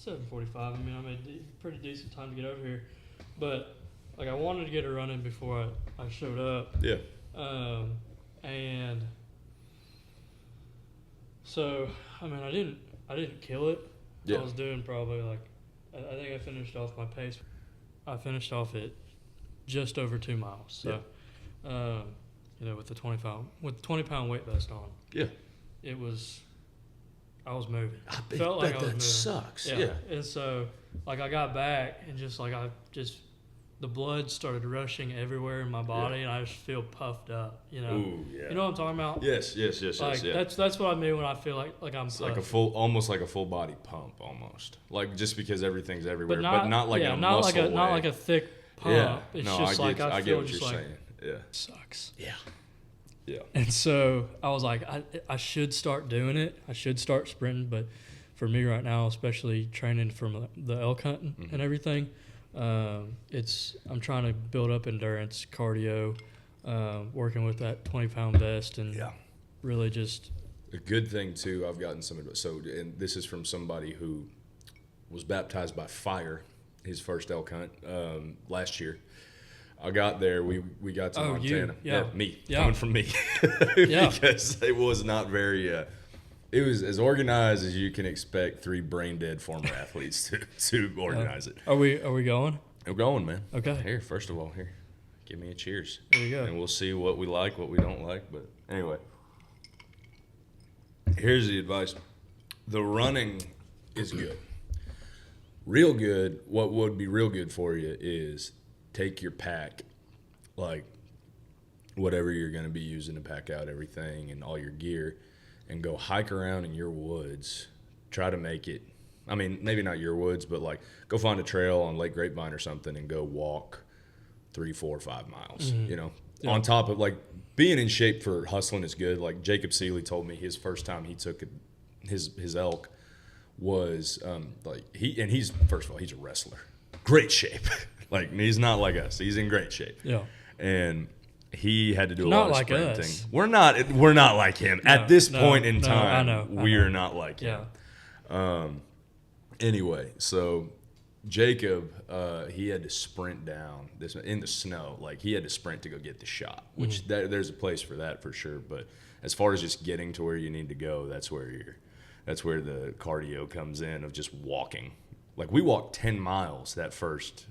7:45. I mean, I made pretty decent time to get over here, but like I wanted to get her running before I showed up. Yeah. And so I mean, I didn't kill it. Yeah. I was doing probably like I think I finished off my pace. I finished off at just over 2 miles. So, you know, with the 20-pound weight vest on. Yeah. It was. I was moving. I Felt like I was that moving. sucks. Yeah. And so, like, I got back and just like the blood started rushing everywhere in my body, and I just feel puffed up. You know. Ooh, yeah. You know what I'm talking about? Yes. Like Yeah. that's what I mean when I feel like I'm. It's like almost like a full body pump, almost. Like just because everything's everywhere, but not like a not muscle like a way. not like a thick pump. Yeah. It's no, just I get I feel what just you're like saying. Yeah. sucks. Yeah. Yeah. And so I was like, I should start doing it. I should start sprinting. But for me right now, especially training from the elk hunting and everything, I'm trying to build up endurance, cardio, working with that 20-pound vest, and really just. A good thing too, I've gotten some advice. So, and this is from somebody who was baptized by fire, his first elk hunt last year. I got there. We got to Montana. Me coming from me, because it was not very. It was as organized as you can expect 3 brain dead former athletes to organize it. Are we going? I'm going, man. Okay. Here, first of all, give me a cheers. There you go. And we'll see what we like, what we don't like. But anyway, here's the advice: the running is good. Real good. What would be real good for you is take your pack, like whatever you're going to be using to pack out everything and all your gear, and go hike around in your woods. Try to make it, I mean, maybe not your woods, but like go find a trail on Lake Grapevine or something and go walk 3, 4, 5 miles, you know, on top of like being in shape for hustling is good. Like Jacob Seeley told me his first time he took his elk was he's, first of all, he's a wrestler. Great shape. Like, he's not like us. He's in great shape. Yeah. And he had to do a Not lot of like sprinting. us. We're not like him. At this point in time, I know. we're not like him. Anyway, so Jacob, he had to sprint down this in the snow. Like, he had to sprint to go get the shot, which there's a place for that for sure. But as far as just getting to where you need to go, that's where the cardio comes in, of just walking. Like, we walked 10 miles that first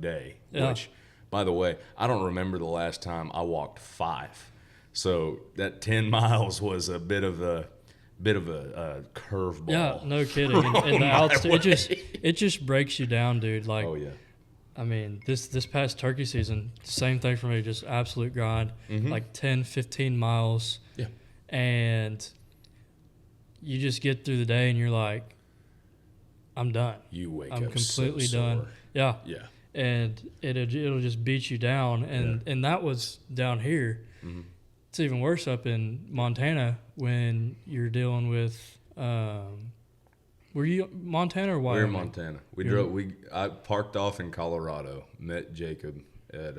day, which, by the way, I don't remember the last time I walked 5. So that 10 miles was a bit of a curveball. Yeah, no kidding. And the altitude, it just breaks you down, dude. Like, oh yeah. I mean, this past turkey season, same thing for me, just absolute grind, like 10, 15 miles. Yeah. And you just get through the day and you're like, I'm done. You wake I'm up completely so done. sore. Yeah. Yeah. And it'll just beat you down. And that was down here. Mm-hmm. It's even worse up in Montana when you're dealing with were you Montana or Wyoming? We're in Montana. I parked off in Colorado, met Jacob at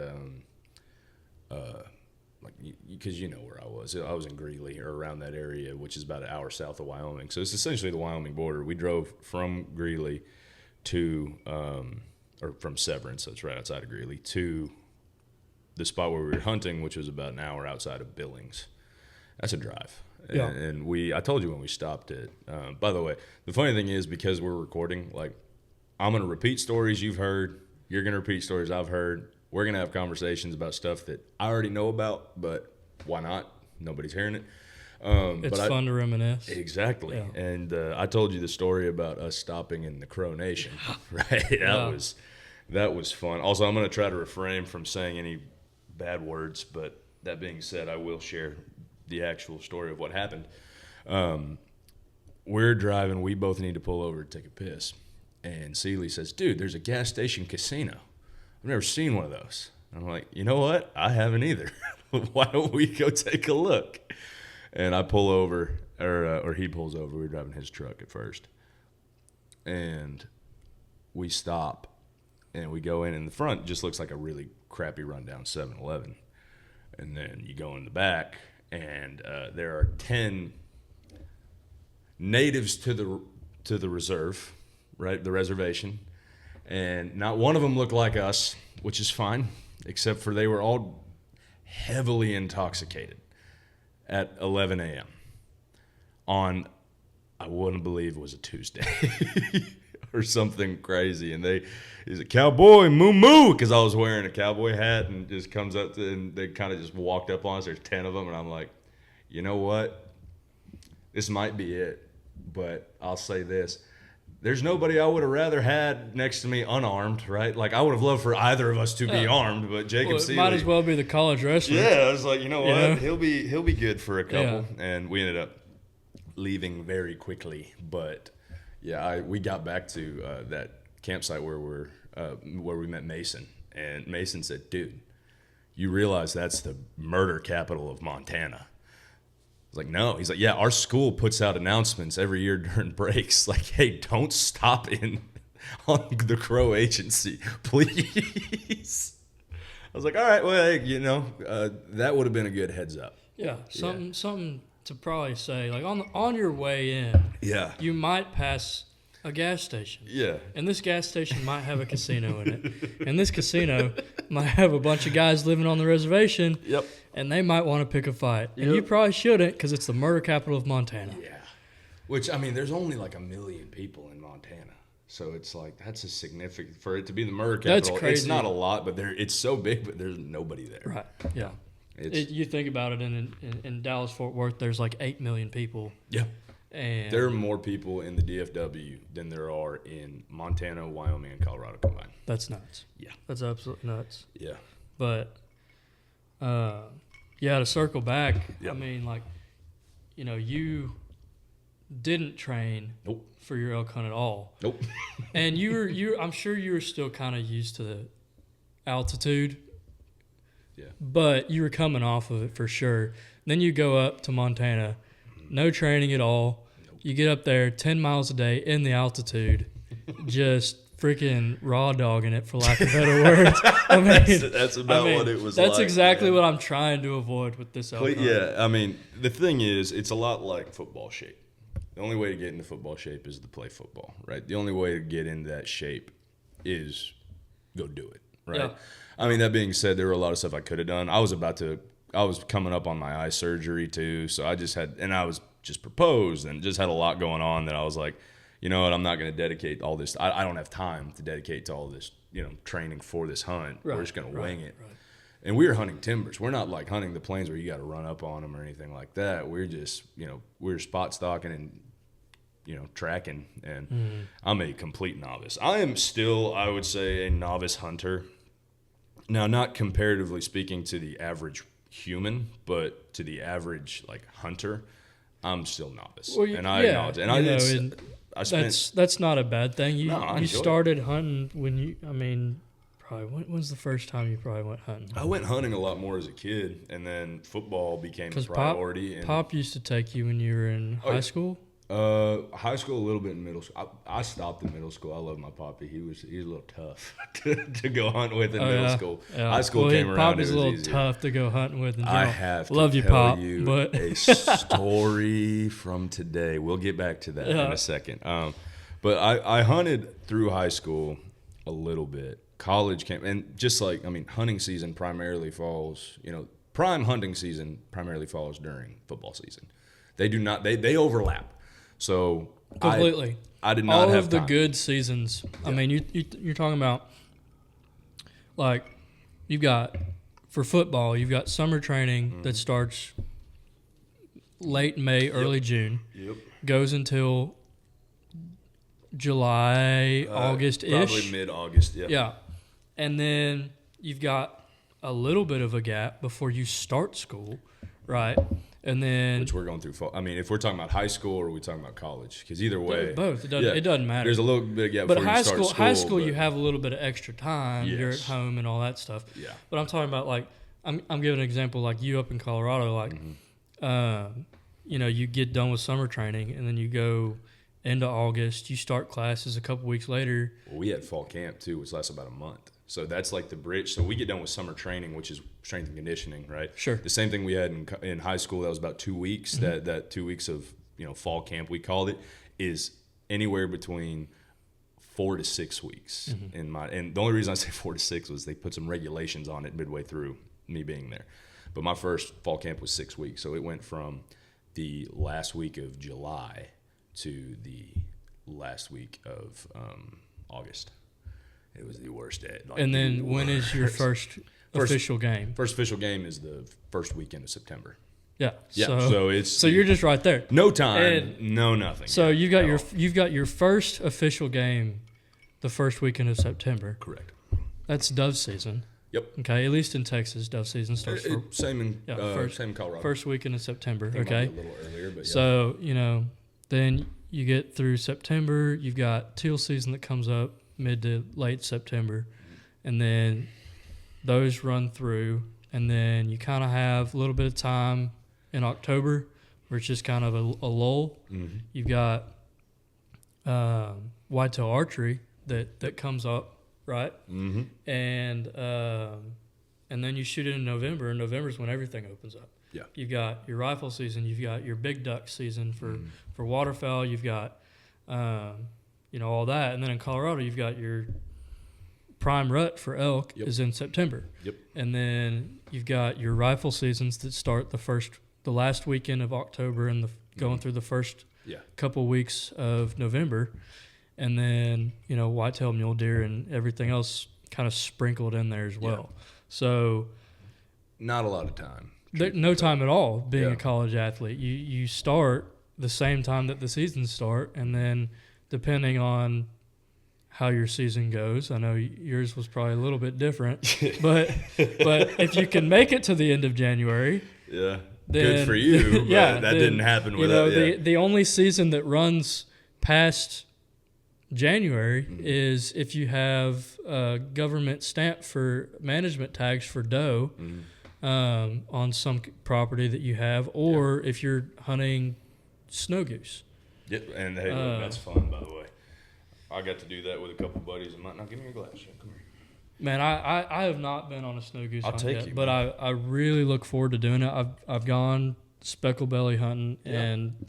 because you know where I was. I was in Greeley or around that area, which is about an hour south of Wyoming. So it's essentially the Wyoming border. We drove from Greeley to or from Severance, so it's right outside of Greeley, to the spot where we were hunting, which was about an hour outside of Billings. That's a drive. Yeah. And I told you when we stopped it. By the way, the funny thing is, because we're recording, like, I'm going to repeat stories you've heard. You're going to repeat stories I've heard. We're going to have conversations about stuff that I already know about, but why not? Nobody's hearing it. It's fun to reminisce. Exactly. Yeah. And I told you the story about us stopping in the Crow Nation, right? That was fun. Also, I'm going to try to refrain from saying any bad words, but that being said, I will share the actual story of what happened. We're driving. We both need to pull over to take a piss. And Seeley says, dude, there's a gas station casino. I've never seen one of those. I'm like, you know what? I haven't either. Why don't we go take a look? And I pull over, or he pulls over. We were driving his truck at first. And we stop, and we go in the front. Just looks like a really crappy rundown 7-Eleven. And then you go in the back, and there are 10 natives to the reserve, right? The reservation. And not one of them looked like us, which is fine, except for they were all heavily intoxicated at 11 a.m. on, I wouldn't believe it was a Tuesday or something crazy. And he's a cowboy, moo moo, because I was wearing a cowboy hat, and just comes up to, and they kind of just walked up on us. There's 10 of them, and I'm like, you know what? This might be it, but I'll say this. There's nobody I would have rather had next to me unarmed, right? Like, I would have loved for either of us to be armed, but Jacob Seeley might as well be the college wrestler. Yeah, I was like, you know what? He'll be good for a couple, and we ended up leaving very quickly. But yeah, we got back to that campsite where we met Mason, and Mason said, "Dude, you realize that's the murder capital of Montana?" I was like, no. He's like, yeah, our school puts out announcements every year during breaks like, hey, don't stop on the Crow Agency, please. I was like, all right, well, hey, that would have been a good heads up. Yeah, something to probably say, like on your way in, you might pass a gas station. Yeah. And this gas station might have a casino in it. And this casino might have a bunch of guys living on the reservation. Yep. And they might want to pick a fight. And you probably shouldn't, because it's the murder capital of Montana. Yeah. Which, I mean, there's only like 1 million people in Montana. So it's like, that's a significant, for it to be the murder capital. That's crazy. It's not a lot, but it's so big, but there's nobody there. Right. Yeah. You think about it, in Dallas-Fort Worth, there's like 8 million people. Yeah. And there are more people in the DFW than there are in Montana, Wyoming, and Colorado combined. That's nuts. Yeah. That's absolutely nuts. Yeah. But, to circle back, I mean, like, you didn't train for your elk hunt at all. Nope. And I'm sure you were still kind of used to the altitude. Yeah. But you were coming off of it for sure. Then you go up to Montana, no training at all. Nope. You get up there 10 miles a day in the altitude, just freaking raw dogging it, for lack of better words. I mean, that's about what it was like. That's exactly what I'm trying to avoid with this elk hunt. Yeah, I mean, the thing is, it's a lot like football shape. The only way to get into football shape is to play football, right? The only way to get into that shape is go do it, right? Yeah. I mean, that being said, there were a lot of stuff I could have done. I was coming up on my eye surgery too, so I was just proposed and just had a lot going on that I was like, you know what, I'm not going to dedicate all this. I don't have time to dedicate to all this, training for this hunt. Right, we're just going to wing it. Right. And we were hunting timbers. We're not like hunting the plains where you got to run up on them or anything like that. We're just, we're spot stalking and, tracking. And I'm a complete novice. I am still, I would say, a novice hunter. Now, not comparatively speaking to the average human, but to the average hunter, I'm still novice. Well, I acknowledge it. And that's not a bad thing. You started it. Hunting when probably when's the first time you probably went hunting? I went hunting a lot more as a kid, and then football became a priority. Pop used to take you when you were in high school? High school, a little bit in middle school. I stopped in middle school. I love my poppy. He was a little tough to go hunt with in middle school. Yeah. High school came around. Pop is a little tough to go hunting with in general. I have to love you, tell Pop, you but a story from today. We'll get back to that in a second. But I hunted through high school a little bit. College came, and just hunting season primarily falls. Prime hunting season primarily falls during football season. They do not. They overlap. So completely. I did not have time. All of the good seasons. Yeah. I mean, you're talking about you've got for football. You've got summer training that starts late May, early June. Yep. Goes until July, August-ish. Probably mid-August. Yeah. Yeah, and then you've got a little bit of a gap before you start school, right? And then, which we're going through. I mean, if we're talking about high school or are we talking about college? Because either way, both. It doesn't matter. There's a little bit of gap. But high school, you have a little bit of extra time. Yes. You're at home and all that stuff. Yeah. But I'm talking about I'm giving an example you up in Colorado. You get done with summer training and then you go into August. You start classes a couple weeks later. Well, we had fall camp too, which lasts about a month. So that's like the bridge. So we get done with summer training, which is strength and conditioning, right? Sure. The same thing we had in high school. That was about 2 weeks. Mm-hmm. That 2 weeks of fall camp, we called it, is anywhere between 4 to 6 weeks and the only reason I say 4 to 6 was they put some regulations on it midway through me being there. But my first fall camp was 6 weeks, so it went from the last week of July to the last week of August. It was the worst day. Like, and then when is your first official game? First official game is the first weekend of September. Yeah. So you're just right there. No time, no nothing. So you've got your first official game the first weekend of September. Correct. That's dove season. Yep. Okay. At least in Texas, dove season starts same in Colorado. First weekend of September. Okay. Okay. A little earlier, but yeah. So then you get through September. You've got teal season that comes up mid to late September, and then those run through, and then you kind of have a little bit of time in October where it's just kind of a lull. Mm-hmm. You've got whitetail archery that comes up, right? Mm-hmm. And then you shoot it in November, and November is when everything opens up. Yeah. You've got your rifle season. You've got your big duck season for waterfowl. You've got all that, and then in Colorado you've got your prime rut for elk is in September. Yep. And then you've got your rifle seasons that start the last weekend of October and going through the first couple weeks of November, and then whitetail, mule deer, and everything else kind of sprinkled in there as well. Yeah. So not a lot of time. No time at all being a college athlete. You start the same time that the seasons start, and then depending on how your season goes, I know yours was probably a little bit different, but if you can make it to the end of January, then, good for you. But that didn't happen with the only season that runs past January is if you have a government stamp for management tags for doe on some property that you have, or if you're hunting snow goose. Yep, and hey, look, that's fun, by the way. I got to do that with a couple buddies. Now, give me your glass. Come here. Man, I have not been on a snow goose hunt take yet, you, but I really look forward to doing it. I've gone speckle belly hunting, and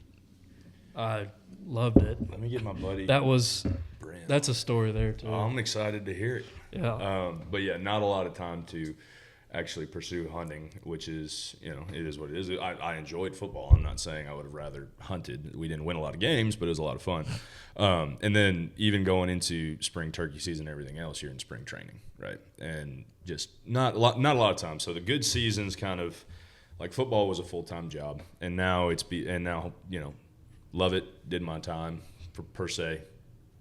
I loved it. Let me get my buddy. That's a story there, too. I'm excited to hear it. Yeah. But yeah, not a lot of time to actually pursue hunting, which is, it is what it is. I enjoyed football. I'm not saying I would have rather hunted. We didn't win a lot of games, but it was a lot of fun. And then even going into spring turkey season and everything else, you're in spring training, right? And just not a lot of time. So the good seasons kind of, like football was a full-time job, and now love it, did my time per se,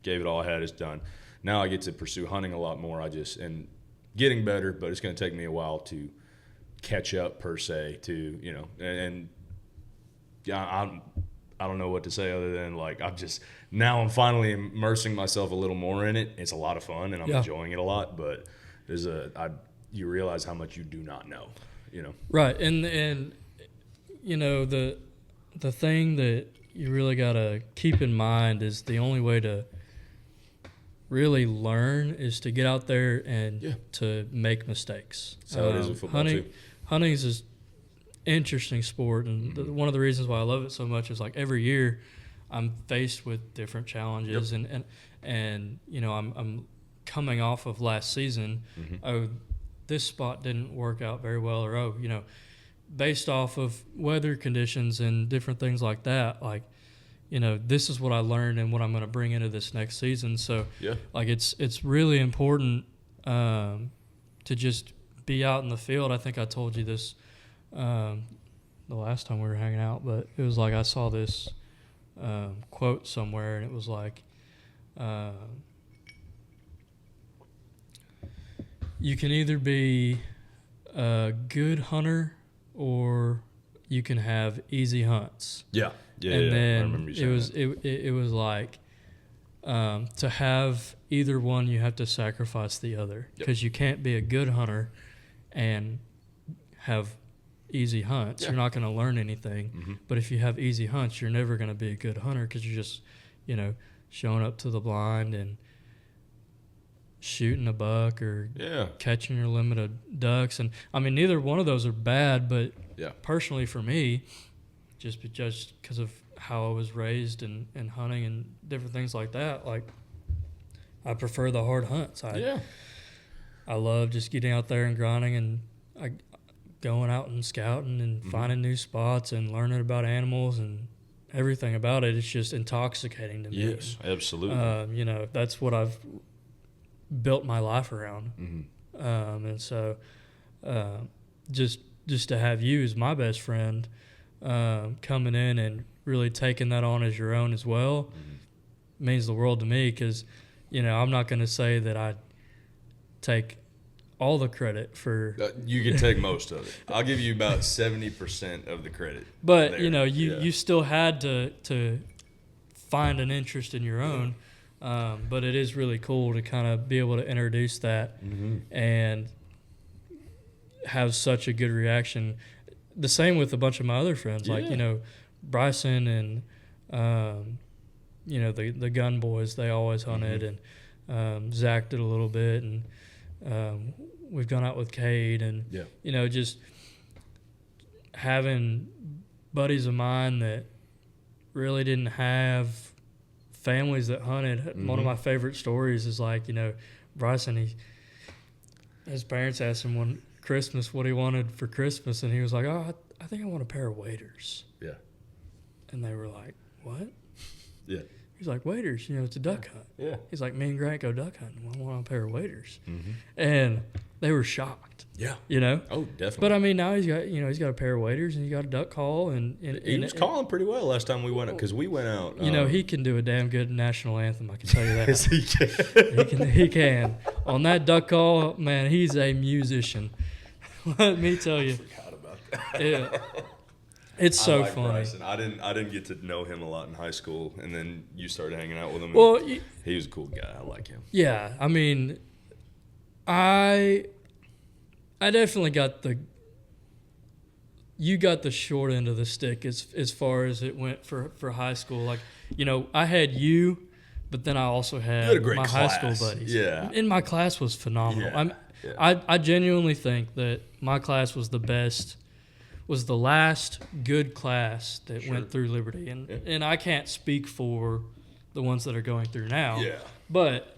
gave it all I had, it's done. Now I get to pursue hunting a lot more. And getting better, but it's going to take me a while to catch up per se to, I don't know what to say other than like, I'm finally immersing myself a little more in it. It's a lot of fun and I'm enjoying it a lot, but you realize how much you do not know, Right. And the thing that you really got to keep in mind is the only way to really learn is to get out there and to make mistakes. So it is with football too. Hunting is an interesting sport, and one of the reasons why I love it so much is like every year I'm faced with different challenges, and I'm coming off of last season. Oh, this spot didn't work out very well, or based off of weather conditions and different things like that, like. This is what I learned and what I'm going to bring into this next season. So, like, it's really important to just be out in the field. I think I told you this the last time we were hanging out, but it was like I saw this quote somewhere, and it was like, you can either be a good hunter or you can have easy hunts. Yeah. Yeah, and then I remember you saying it was like to have either one, you have to sacrifice the other, because you can't be a good hunter and have easy hunts. You're not going to learn anything. But if you have easy hunts, you're never going to be a good hunter, because you're just showing up to the blind and shooting a buck or catching your limit of ducks. And I mean, neither one of those are bad, but personally for me, just because of how I was raised and hunting and different things like that, like I prefer the hard hunts. I love just getting out there and grinding and going out and scouting and finding new spots and learning about animals and everything about it. It's just intoxicating to me. Yes, absolutely. That's what I've built my life around. And so just to have you as my best friend coming in and really taking that on as your own as well means the world to me, because I'm not going to say that I take all the credit for you can take most of it. I'll give you about 70% of the credit, but there. You still had to find an interest in your own. But it is really cool to kind of be able to introduce that and have such a good reaction. The same with a bunch of my other friends, like Bryson and the gun boys. They always hunted, and Zach did a little bit, and we've gone out with Cade, and just having buddies of mine that really didn't have families that hunted. One of my favorite stories is like, Bryson, his parents asked him one Christmas what he wanted for Christmas, and he was like, "Oh, I think I want a pair of waders." Yeah. And they were like, "What?" Yeah. He's like, "Waders, it's a duck hunt." Yeah. He's like, "Me and Grant go duck hunting. I want a pair of waders." And they were shocked. Yeah. Oh, definitely. But I mean, now he's got a pair of waders, and he got a duck call, and he was calling pretty well last time we went out, because we went out. He can do a damn good national anthem. I can tell you that. Yes, he can. He can. On that duck call, man, he's a musician. Let me tell you. I forgot about that. Yeah. It's so funny. Bryson. I didn't get to know him a lot in high school, and then you started hanging out with him. Well, he was a cool guy. I like him. Yeah, I mean, I definitely got you got the short end of the stick as far as it went for high school. Like, I had you, but then I also had my high school buddies. Yeah. And my class was phenomenal. Yeah. I genuinely think that my class was the last good class that went through Liberty. And I can't speak for the ones that are going through now. Yeah. But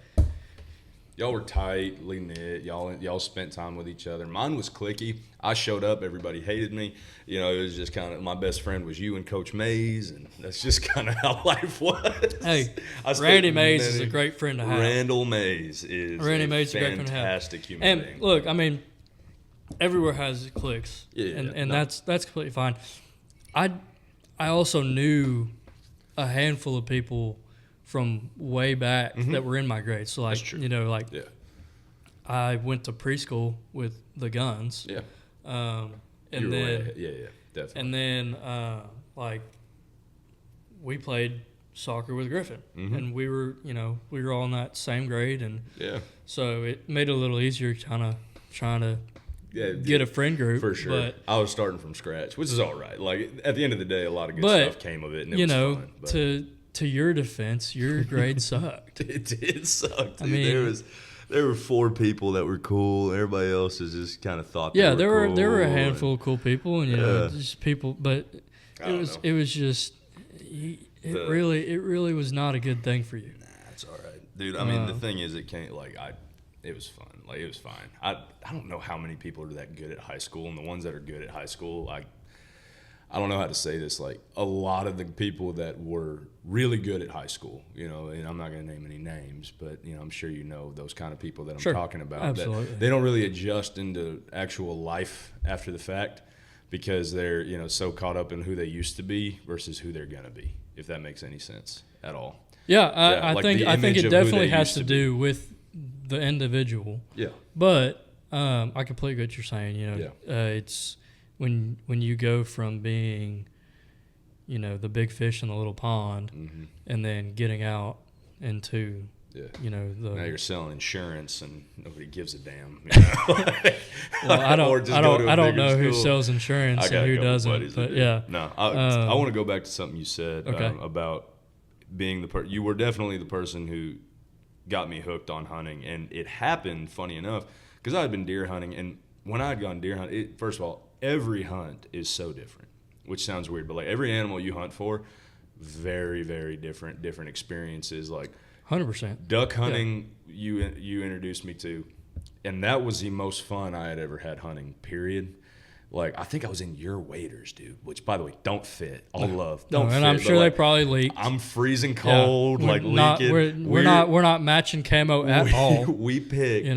y'all were tightly knit. Y'all spent time with each other. Mine was cliquey. I showed up. Everybody hated me. It was just kind of, my best friend was you and Coach Mays, and that's just kind of how life was. Hey, Randy Mays is a great friend to have. Randall Mays is a fantastic human being. And look, I mean, everywhere has cliques, that's completely fine. I also knew a handful of people from way back that were in my grade. So like, I went to preschool with the Guns. Yeah. And then definitely. And then like we played soccer with Griffin, and we were all in that same grade, and so it made it a little easier kind of trying to get a friend group. For sure. But I was starting from scratch, which is all right. Like, at the end of the day, a lot of good stuff came of it, and it was fun. But to your defense, your grade sucked. It did suck, dude. I mean, there were 4 people that were cool. Everybody else is just kind of thought they were cool. There were a handful of cool people, and just people, but it was just it really was not a good thing for you. Nah, it's all right, dude. I mean, the thing is, it was fun. Like, it was fine. I don't know how many people are that good at high school, and the ones that are good at high school, I don't know how to say this. Like, a lot of the people that were really good at high school, and I'm not going to name any names, but, I'm sure those kind of people that I'm talking about. Absolutely. That they don't really adjust into actual life after the fact, because they're, so caught up in who they used to be versus who they're going to be, if that makes any sense at all. Yeah, I think it definitely has to do with the individual. Yeah. But I completely get what you're saying. It's when you go from being, the big fish in the little pond, and then getting out into, now you're selling insurance and nobody gives a damn. Well, I don't know who sells insurance and who doesn't. But no, I want to go back to something you said about being you were definitely the person who got me hooked on hunting, and it happened, funny enough, because I had been deer hunting, and when I had gone deer hunting, first of all, every hunt is so different, which sounds weird, but like every animal you hunt for, very, very different experiences. Like 100%. Duck hunting you introduced me to, and that was the most fun I had ever had hunting. Period. Like, I think I was in your waders, dude, which, by the way, don't fit. All love. Don't fit. And I'm sure they probably leaked. I'm freezing cold, We're leaking. We're not matching camo at all. We picked.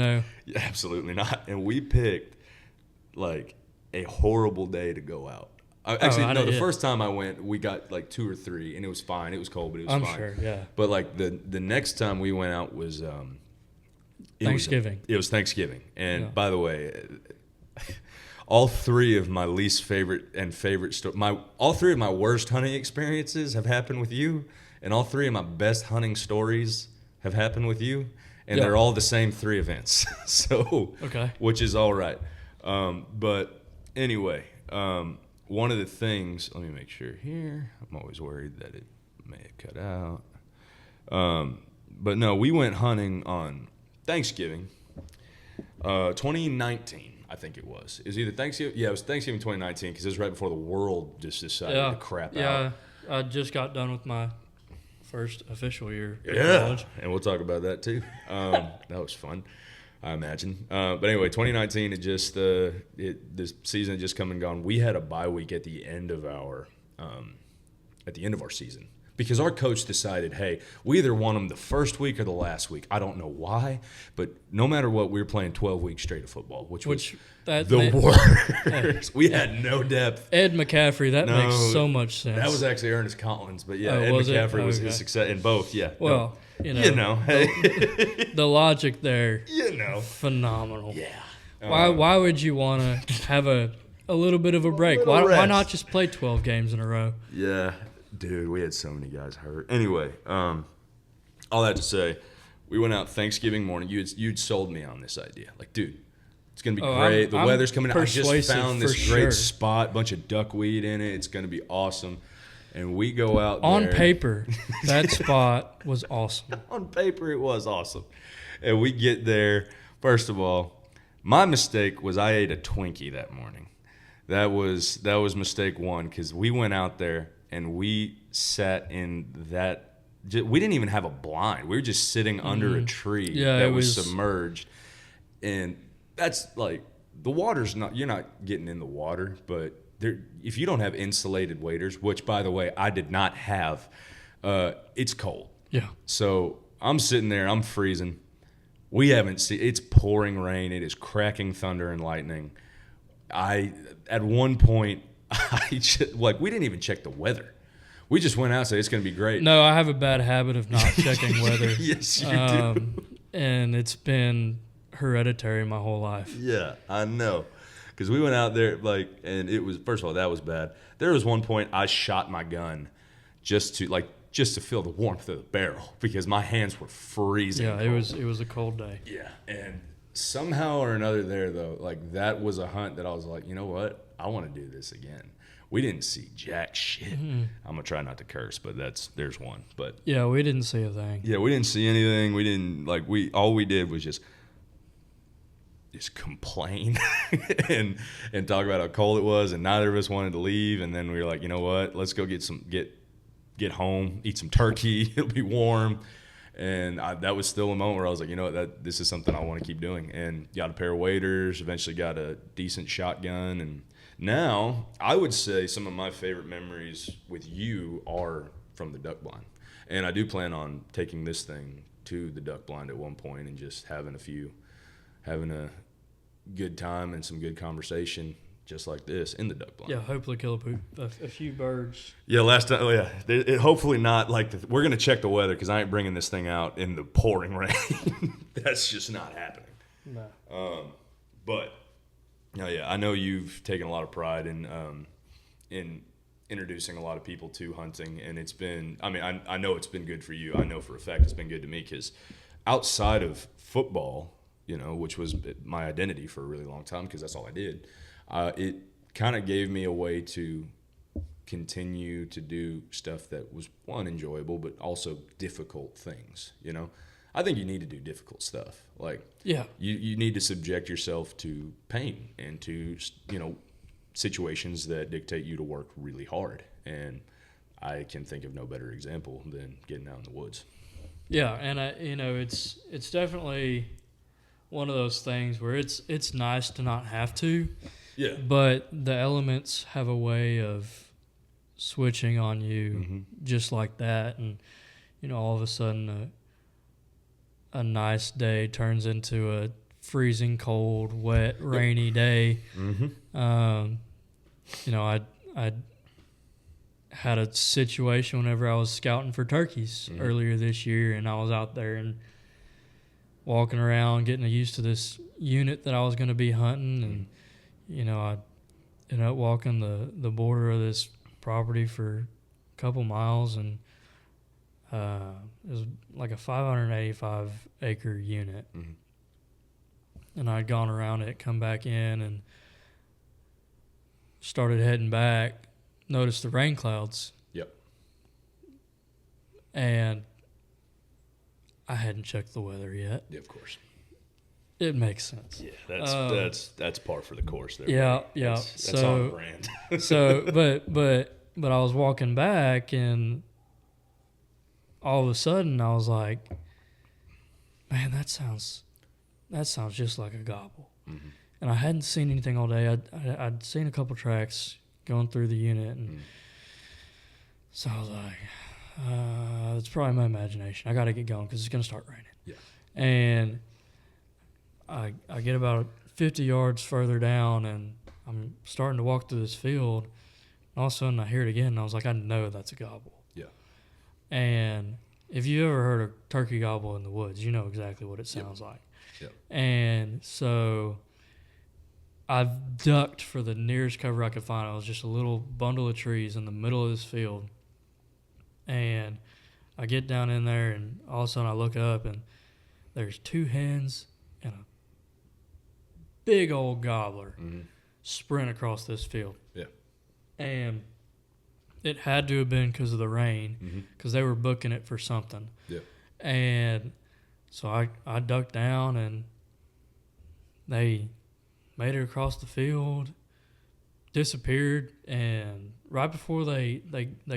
Absolutely not. And we picked, like, a horrible day to go out. The first time I went, we got, like, 2 or 3, and it was fine. It was cold, but it was fine. I'm sure, yeah. But, like, the next time we went out was Thanksgiving. It was Thanksgiving. And, by the way, all 3 of my least favorite and favorite all 3 of my worst hunting experiences have happened with you, and all 3 of my best hunting stories have happened with you, and they're all the same 3 events. So, which is all right. But anyway, one of the things, let me make sure here. I'm always worried that it may have cut out. But no, we went hunting on Thanksgiving, 2019. I think it was. It was either Thanksgiving. Yeah, it was Thanksgiving 2019 because it was right before the world just decided to crap out. Yeah, I just got done with my first official year. Yeah, and we'll talk about that too. That was fun, I imagine. But anyway, 2019, this season had just come and gone. We had a bye week at the end of our season. Because our coach decided, hey, we either want them the first week or the last week. I don't know why, but no matter what, we were playing 12 weeks straight of football, which was the worst. We had no depth. Ed McCaffrey, makes so much sense. That was actually Ernest Collins, but Ed McCaffrey was his success in both. Yeah. Well, hey. the logic there, phenomenal. Yeah. Why would you want to have a little bit of a break? Why not just play 12 games in a row? Yeah. Dude, we had so many guys hurt. Anyway, all that to say, we went out Thanksgiving morning. You'd sold me on this idea. Like, dude, it's going to be great. The weather's coming out. I just found this great spot, bunch of duckweed in it. It's going to be awesome. And we go out there. On paper, that spot was awesome. On paper, it was awesome. And we get there. First of all, my mistake was I ate a Twinkie that morning. That was mistake one because we went out there. And we sat in that. We didn't even have a blind. We were just sitting under a tree that was submerged. And that's like, the water's not, you're not getting in the water, but if you don't have insulated waders, which, by the way, I did not have, it's cold. Yeah. So I'm sitting there, I'm freezing. We haven't seen, it's pouring rain. It is cracking thunder and lightning. At one point, we didn't even check the weather. We just went out and said it's going to be great. No, I have a bad habit of not checking weather. Yes, you do. And it's been hereditary my whole life. Yeah, I know. Because we went out there, and it was, first of all, that was bad. There was one point I shot my gun just to feel the warmth of the barrel because my hands were freezing. Yeah, cold. It was a cold day. Yeah, and somehow or another there, though, that was a hunt that I was like, you know what? I want to do this again. We didn't see jack shit. Mm-hmm. I'm going to try not to curse, but there's one. But yeah, we didn't see a thing. Yeah, we didn't see anything. We didn't, all we did was just complain and talk about how cold it was, and neither of us wanted to leave. And then we were like, you know what? Let's go get home, eat some turkey. It'll be warm. And that was still a moment where I was like, you know what, this is something I want to keep doing. And got a pair of waders, eventually got a decent shotgun. And now I would say some of my favorite memories with you are from the duck blind. And I do plan on taking this thing to the duck blind at one point and just having a good time and some good conversation just like this in the duck blind. Yeah, hopefully kill a few birds. Yeah, last time, hopefully not we're going to check the weather because I ain't bringing this thing out in the pouring rain. That's just not happening. No. But, I know you've taken a lot of pride in introducing a lot of people to hunting, and it's been, I know it's been good for you. I know for a fact it's been good to me because outside of football, which was my identity for a really long time because that's all I did, it kind of gave me a way to continue to do stuff that was, one, enjoyable, but also difficult things, I think you need to do difficult stuff. You need to subject yourself to pain and to, situations that dictate you to work really hard. And I can think of no better example than getting out in the woods. Yeah, and it's definitely one of those things where it's nice to not have to, Yeah. but the elements have a way of switching on you Mm-hmm. just like that, and all of a sudden a nice day turns into a freezing cold, wet, rainy day. Mm-hmm. I had a situation whenever I was scouting for turkeys earlier this year, and I was out there and walking around getting used to this unit that I was going to be hunting, and I ended up walking the border of this property for a couple miles, and it was like a 585 acre unit. Mm-hmm. And I'd gone around it, come back in, and started heading back, noticed the rain clouds. Yep. And I hadn't checked the weather yet. Yeah, of course. It makes sense. Yeah, that's par for the course there. Yeah, buddy. yeah. That's on brand. But I was walking back, and all of a sudden I was like, man, that sounds just like a gobble. Mm-hmm. And I hadn't seen anything all day. I'd seen a couple tracks going through the unit, and so I was like, it's probably my imagination. I got to get going because it's going to start raining. Yeah. And I get about 50 yards further down, and I'm starting to walk through this field. And all of a sudden, I hear it again, and I was like, I know that's a gobble. Yeah. And if you ever heard a turkey gobble in the woods, you know exactly what it sounds like. Yep. And so I've ducked for the nearest cover I could find. It was just a little bundle of trees in the middle of this field. And I get down in there, and all of a sudden I look up, and there's two hens and a big old gobbler sprint across this field. Yeah. And it had to have been because of the rain, because they were booking it for something. Yeah. And so I ducked down, and they made it across the field, disappeared, and right before they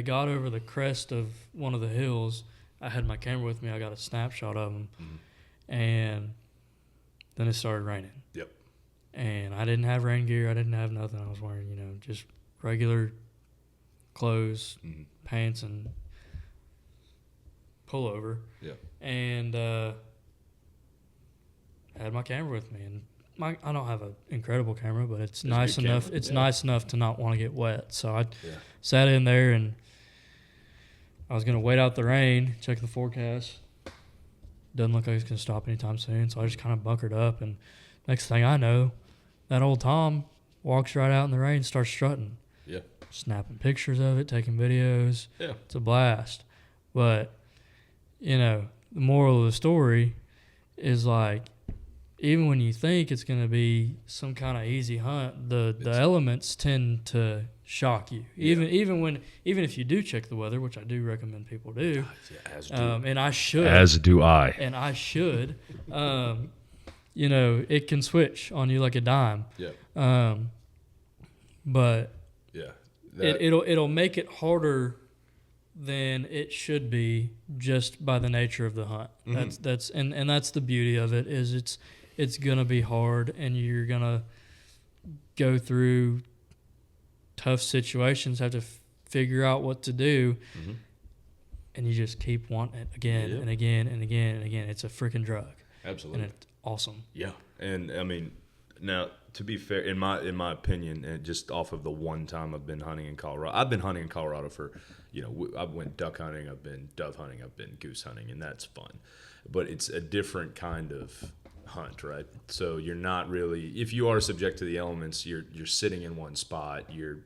got over the crest of one of the hills, I had my camera with me. I got a snapshot of them, and then it started raining. Yep. And I didn't have rain gear. I didn't have nothing. I was wearing, just regular clothes, pants, and pullover. Yeah. And had my camera with me, and I don't have an incredible camera, but it's nice enough. It's nice enough to not want to get wet. So I sat in there, and I was gonna wait out the rain, check the forecast. Doesn't look like it's gonna stop anytime soon. So I just kind of bunkered up, and next thing I know, that old Tom walks right out in the rain, starts strutting. Yeah. Snapping pictures of it, taking videos. Yeah. It's a blast. But, the moral of the story is like, even when you think it's going to be some kind of easy hunt, the elements tend to shock you. Even if you do check the weather, which I do recommend people do. And I should. As do I. And I should. It can switch on you like a dime. Yeah. But yeah. It'll make it harder than it should be just by the nature of the hunt. That's the beauty of it, is it's gonna be hard, and you're gonna go through tough situations, have to figure out what to do, and you just keep wanting it again and again and again and again. It's a freaking drug. Absolutely. And it's awesome. Yeah. And I mean, now, to be fair, in my opinion, and just off of the one time I've been hunting in Colorado, I've been hunting in Colorado for, I went duck hunting, I've been dove hunting, I've been goose hunting, and that's fun. But it's a different kind of hunt, right? So you're not really, if you are subject to the elements, you're sitting in one spot, you're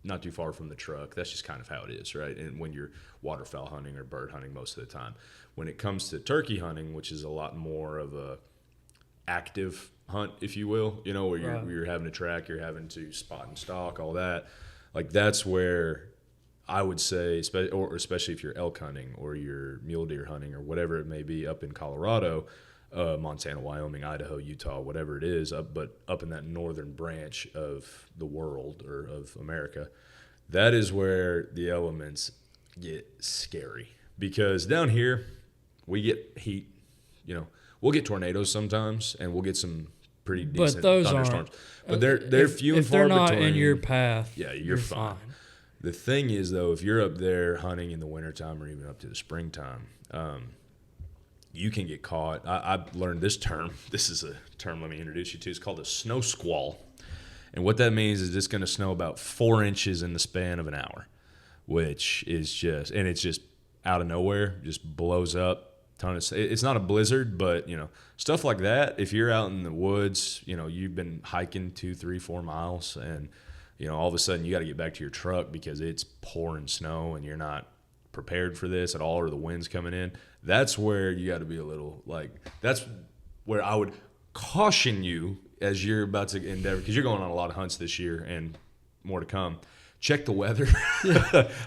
not too far from the truck. That's just kind of how it is, right? And when you're waterfowl hunting or bird hunting most of the time. When it comes to turkey hunting, which is a lot more of a active hunt, if you will, where you're having to track, you're having to spot and stalk, all that. Like, that's where I would say, especially if you're elk hunting or you're mule deer hunting or whatever it may be up in Colorado, Montana, Wyoming, Idaho, Utah, whatever it is, but up in that northern branch of the world or of America, that is where the elements get scary. Because down here, We get heat, we'll get tornadoes sometimes, and we'll get some pretty decent those thunderstorms. But they're few and far between. If they're not in your path, yeah, you're fine. The thing is, though, if you're up there hunting in the wintertime or even up to the springtime, you can get caught. I've learned this term. This is a term let me introduce you to. It's called a snow squall. And what that means is it's going to snow about 4 inches in the span of an hour, which is it's just out of nowhere, just blows up. It's not a blizzard, but, stuff like that. If you're out in the woods, you've been hiking 2, 3, 4 miles and, all of a sudden you got to get back to your truck because it's pouring snow and you're not prepared for this at all, or the wind's coming in. That's where you got to be a little that's where I would caution you as you're about to endeavor, because you're going on a lot of hunts this year and more to come. Check the weather,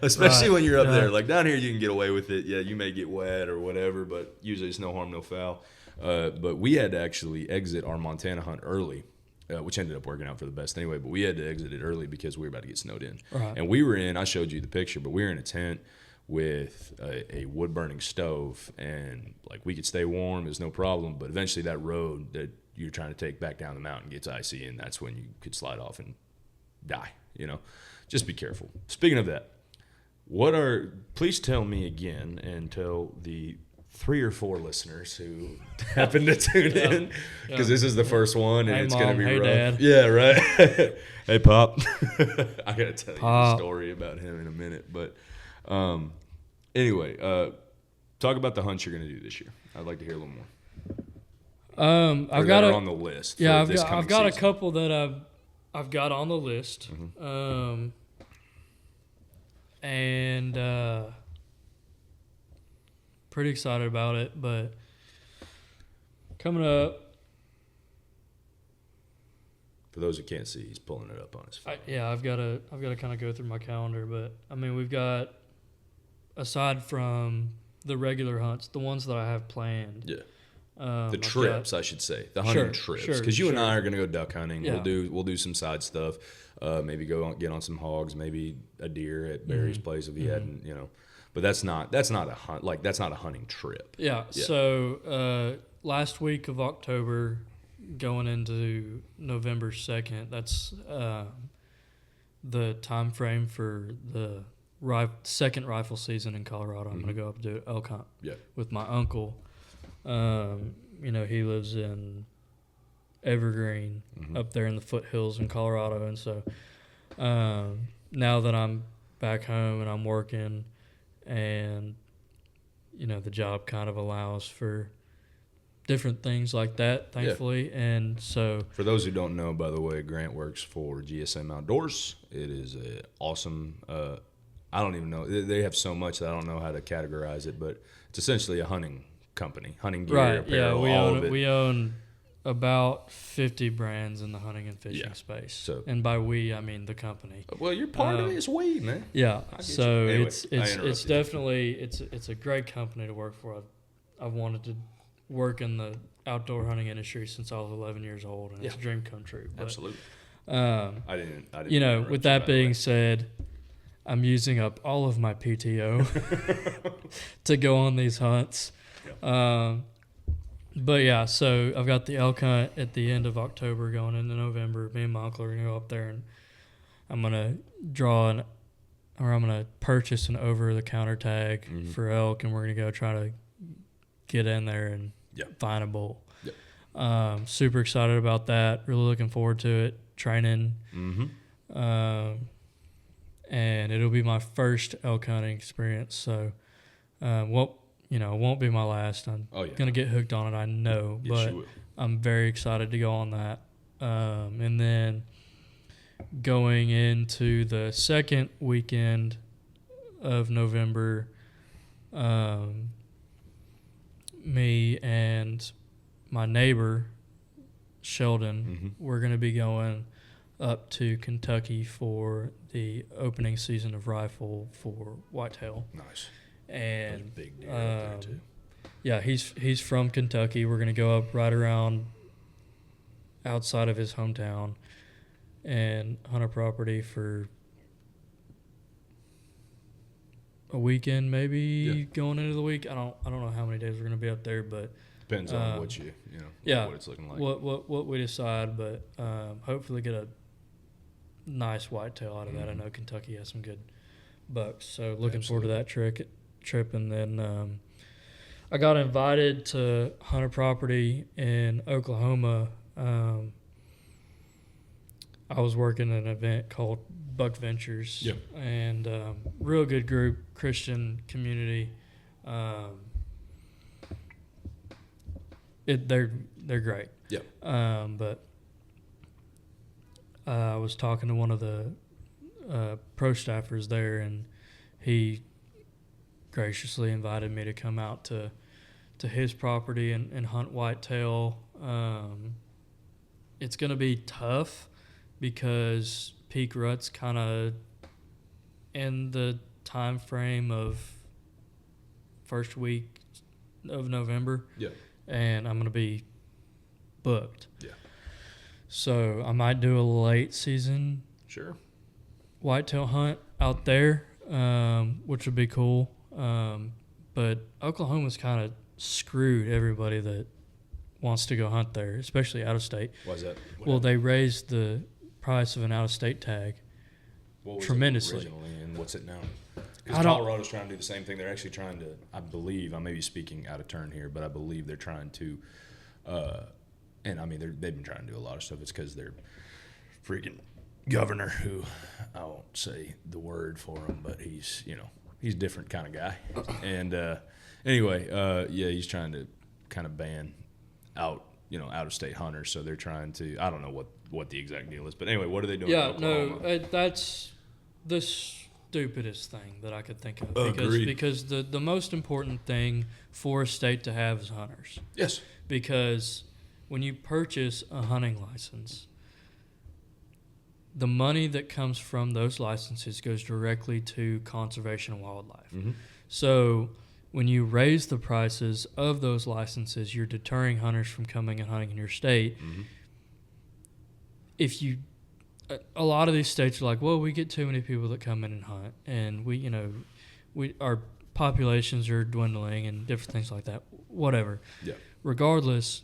especially when you're up there. Like down here, you can get away with it. Yeah, you may get wet or whatever, but usually it's no harm, no foul. But we had to actually exit our Montana hunt early, which ended up working out for the best anyway. But we had to exit it early because we were about to get snowed in. Right. And we were I showed you the picture, but we were in a tent with a wood-burning stove. And, we could stay warm. It was no problem. But eventually that road that you're trying to take back down the mountain gets icy, and that's when you could slide off and die, Just be careful. Speaking of that, please tell me again and tell the 3 or 4 listeners who happen to tune in, because this is the first one and it's going to be rough. Dad. Yeah, right. Hey, Pop. I got to tell you a story about him in a minute. But anyway, talk about the hunts you're going to do this year. I'd like to hear a little more. I've got on the list. Yeah, I've got a couple that I've got on the list. Mm-hmm. And pretty excited about it, but coming up. For those who can't see, he's pulling it up on his phone. I've got to kind of go through my calendar, but I mean, we've got, aside from the regular hunts, the ones that I have planned. Yeah. The trips, I should say, the hunting trips, because you and I are going to go duck hunting. Yeah. We'll do some side stuff. Maybe get on some hogs, maybe a deer at Barry's place if he hadn't, But that's not a hunt. That's not a hunting trip. Yeah. So last week of October, going into November 2nd, that's the time frame for the second rifle season in Colorado. I'm going to go up and do elk hunt with my uncle. He lives in Evergreen up there in the foothills in Colorado. And so now that I'm back home and I'm working and, the job kind of allows for different things like that, thankfully. Yeah. And so for those who don't know, by the way, Grant works for GSM Outdoors. It is an awesome, I don't even know. They have so much that I don't know how to categorize it, but it's essentially a hunting company, hunting gear, apparel, all of it. We own about 50 brands in the hunting and fishing space. So, and by we, I mean the company. Well, you're part of it. It's we, man. Yeah. So anyway, it's definitely it's a great company to work for. I've wanted to work in the outdoor hunting industry since I was 11 years old, and it's a dream come true. But, absolutely. I didn't. With that being said, I'm using up all of my PTO to go on these hunts. But yeah, so I've got the elk hunt at the end of October going into November. Me and my uncle are going to go up there, and I'm going to purchase an over-the-counter tag for elk, and we're going to go try to get in there and find a bull. Yep. Super excited about that. Really looking forward to it. Training. And it'll be my first elk hunting experience, so it won't be my last. I'm going to get hooked on it, I know. Yes, but you will. I'm very excited to go on that. And then going into the second weekend of November, me and my neighbor, Sheldon, we're going to be going up to Kentucky for the opening season of rifle for whitetail. Nice. And big deer up there too. Yeah, he's from Kentucky. We're gonna go up right around outside of his hometown and hunt a property for a weekend maybe going into the week. I don't know how many days we're gonna be up there, but depends on what what it's looking like. What we decide, but hopefully get a nice whitetail out of that. I know Kentucky has some good bucks, so looking forward to that trip. And then I got invited to hunt a property in Oklahoma. I was working at an event called Buck Ventures, and real good group, Christian community. They're great. Yeah. But I was talking to one of the pro staffers there, and he graciously invited me to come out to his property and hunt whitetail. It's going to be tough because peak rut's kind of in the time frame of first week of November. Yeah. And I'm going to be booked. Yeah. So I might do a late season whitetail hunt out there, which would be cool. But Oklahoma's kind of screwed everybody that wants to go hunt there, especially out of state. Why is that? Well, they raised the price of an out of state tag tremendously. It originally, and what's it now? Because Colorado's trying to do the same thing. They're actually trying to, I believe, I may be speaking out of turn here, but I believe they're trying to, and I mean, they've been trying to do a lot of stuff. It's because their freaking governor, who I won't say the word for him, but he's a different kind of guy. And anyway, he's trying to kind of ban out of state hunters. So they're trying to, I don't know what the exact deal is, but anyway, what are they doing? Yeah, no, that's the stupidest thing that I could think of. Because the most important thing for a state to have is hunters. Yes. Because when you purchase a hunting license, the money that comes from those licenses goes directly to conservation and wildlife. Mm-hmm. So when you raise the prices of those licenses, you're deterring hunters from coming and hunting in your state. Mm-hmm. A lot of these states are like, well, we get too many people that come in and hunt, and our populations are dwindling and different things like that. Whatever. Yeah. Regardless,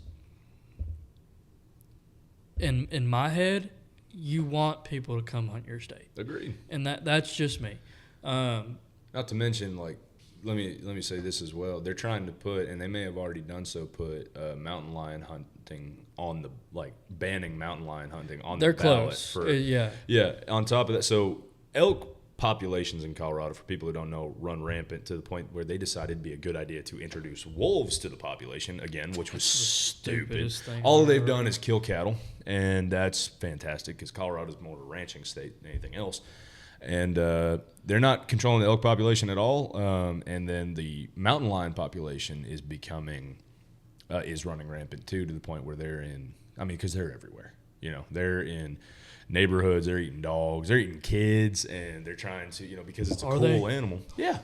in my head, you want people to come hunt your state. Agreed. And that's just me. Not to mention, like, let me say this as well. They're trying to put, and they may have already done so, put mountain lion hunting on the, like, banning mountain lion hunting on the ballot. They're close. Yeah. On top of that, so elk populations in Colorado, for people who don't know, run rampant to the point where they decided it'd be a good idea to introduce wolves to the population again, which was stupid. All they've done is kill cattle, and that's fantastic because Colorado's more of a ranching state than anything else. And they're not controlling the elk population at all. And then the mountain lion population is running rampant too, to the point where because they're everywhere. They're in neighborhoods, they're eating dogs, they're eating kids, and they're trying to, because it's a cool animal. Yeah,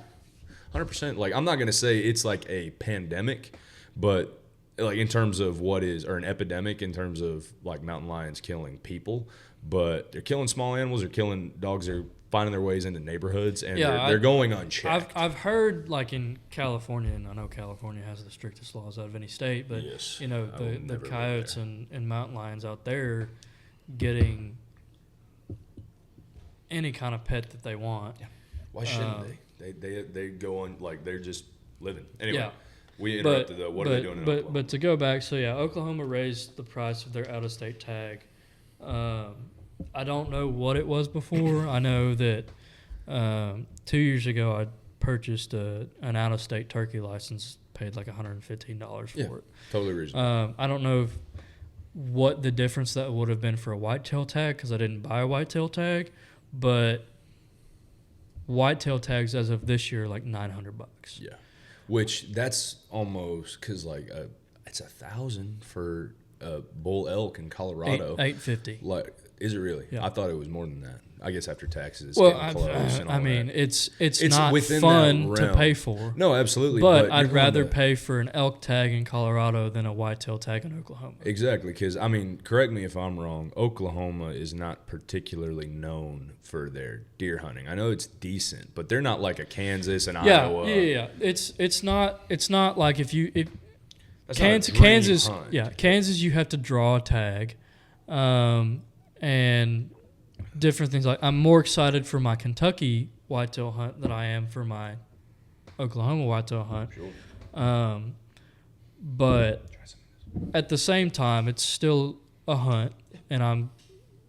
100%. Like, I'm not going to say it's like a pandemic, but like in terms of or an epidemic in terms of like mountain lions killing people, but they're killing small animals, they're killing dogs, they're finding their ways into neighborhoods, and they're going unchecked. I've heard, like, in California, and I know California has the strictest laws out of any state, but yes, the coyotes and mountain lions out there getting any kind of pet that they want. Yeah. Why shouldn't they? They go on, like, they're just living. Anyway, we interrupted though. What are they doing in Oklahoma? But to go back, so Oklahoma raised the price of their out-of-state tag. I don't know what it was before. I know that 2 years ago I purchased an out-of-state turkey license, paid like $115 for it. Totally reasonable. I don't know what the difference that would have been for a whitetail tag because I didn't buy a whitetail tag, but whitetail tags as of this year are like $900. Yeah, which that's almost because like it's $1,000 for bull elk in Colorado. 850. Like, is it really? Yeah. I thought it was more than that. I guess after taxes, it's Well, getting close. And all I mean, that. it's not within fun that to realm. pay for. No, absolutely. But you're I'd going rather to- pay for an elk tag in Colorado than a whitetail tag in Oklahoma. Exactly, because, I mean, correct me if I'm wrong, Oklahoma is not particularly known for their deer hunting. I know it's decent, but they're not like a Kansas and Iowa. Yeah. It's not like if That's Kansas, not a dream Kansas, hunt. yeah, Kansas, you have to draw a tag, and different things. Like, I'm more excited for my Kentucky whitetail hunt than I am for my Oklahoma whitetail hunt. Sure. But at the same time, it's still a hunt, and I'm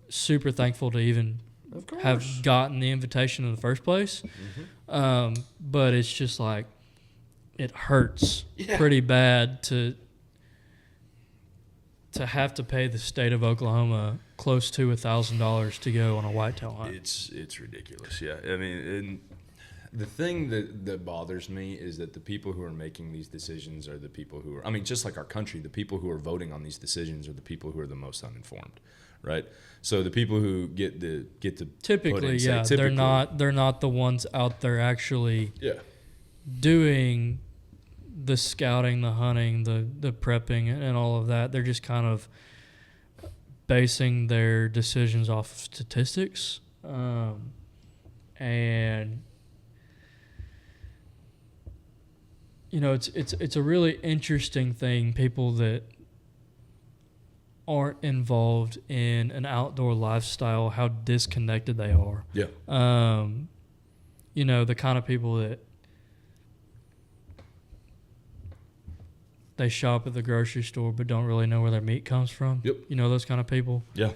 super thankful to even have gotten the invitation in the first place. Mm-hmm. But it's just like, it hurts Yeah. pretty bad to have to pay the state of Oklahoma close to $1,000 to go on a whitetail hunt. It's ridiculous. Yeah, I mean, and the thing that bothers me is that the people who are making these decisions are the people who are. I mean, just like our country, the people who are voting on these decisions are the people who are the most uninformed, right? So the people who get to Typically, put in, say, they're not the ones out there actually doing the scouting, the hunting, the prepping, and all of that. They're just kind of basing their decisions off of statistics, and it's a really interesting thing. People that aren't involved in an outdoor lifestyle, how disconnected they are. Yeah. The kind of people that they shop at the grocery store but don't really know where their meat comes from. Yep. Those kind of people. Yeah.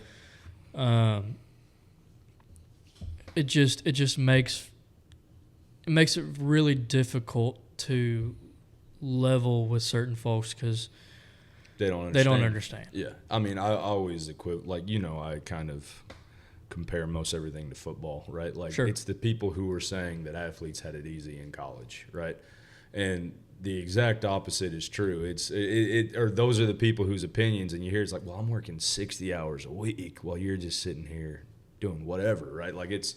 It just makes it really difficult to level with certain folks because They don't understand. Yeah. I mean, I always I kind of compare most everything to football, right? Like, Sure. It's the people who were saying that athletes had it easy in college, right? And the exact opposite is true. Or those are the people whose opinions, and you hear it's like, well, I'm working 60 hours a week while you're just sitting here doing whatever, right? Like, it's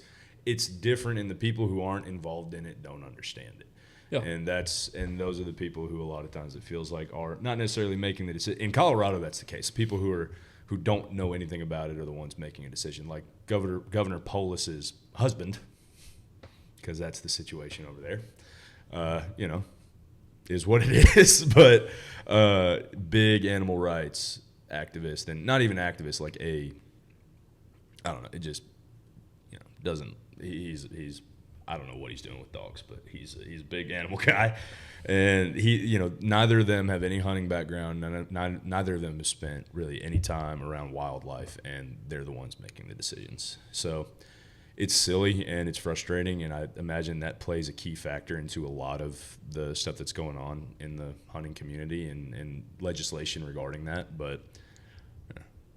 different, and the people who aren't involved in it don't understand it. Yeah. And those are the people who a lot of times it feels like are not necessarily making the decision. In Colorado, that's the case. People who don't know anything about it are the ones making a decision. Like Governor Polis's husband, because that's the situation over there. Is what it is. But big animal rights activist, and not even activist, like I don't know. It just doesn't. He's I don't know what he's doing with dogs, but he's a big animal guy, and neither of them have any hunting background. Neither of them have spent really any time around wildlife, and they're the ones making the decisions. So it's silly and it's frustrating, and I imagine that plays a key factor into a lot of the stuff that's going on in the hunting community and legislation regarding that. But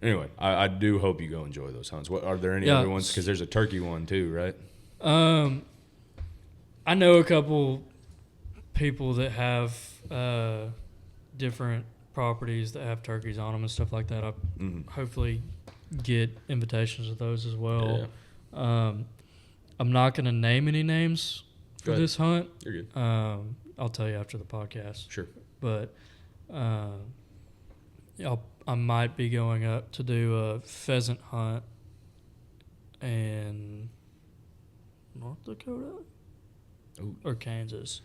anyway, I do hope you go enjoy those hunts. Are there any other ones? Because there's a turkey one too, right? I know a couple people that have different properties that have turkeys on them and stuff like that. I hopefully get invitations to those as well. Yeah. I'm not going to name any names for this hunt. You're good. I'll tell you after the podcast. Sure. But I might be going up to do a pheasant hunt in North Dakota. Ooh. Or Kansas.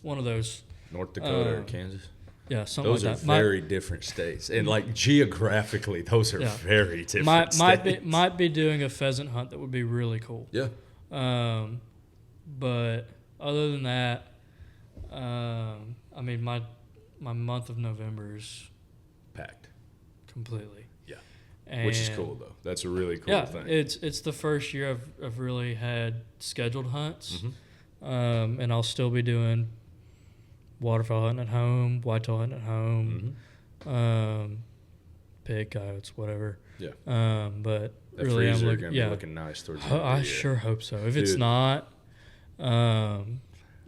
One of those. North Dakota or Kansas? Yeah, something those like that. Those are very different states. And, like, geographically, those are very different states. Might be doing a pheasant hunt that would be really cool. Yeah. But other than that, I mean, my month of November is packed. Completely. Yeah. And which is cool, though. That's a really cool thing. It's the first year I've really had scheduled hunts. Mm-hmm. And I'll still be doing waterfowl hunting at home, whitetail hunting at home, pig, coyotes, whatever. Yeah. But that really, I'm looking nice towards the end of the year. I sure hope so. If it's not,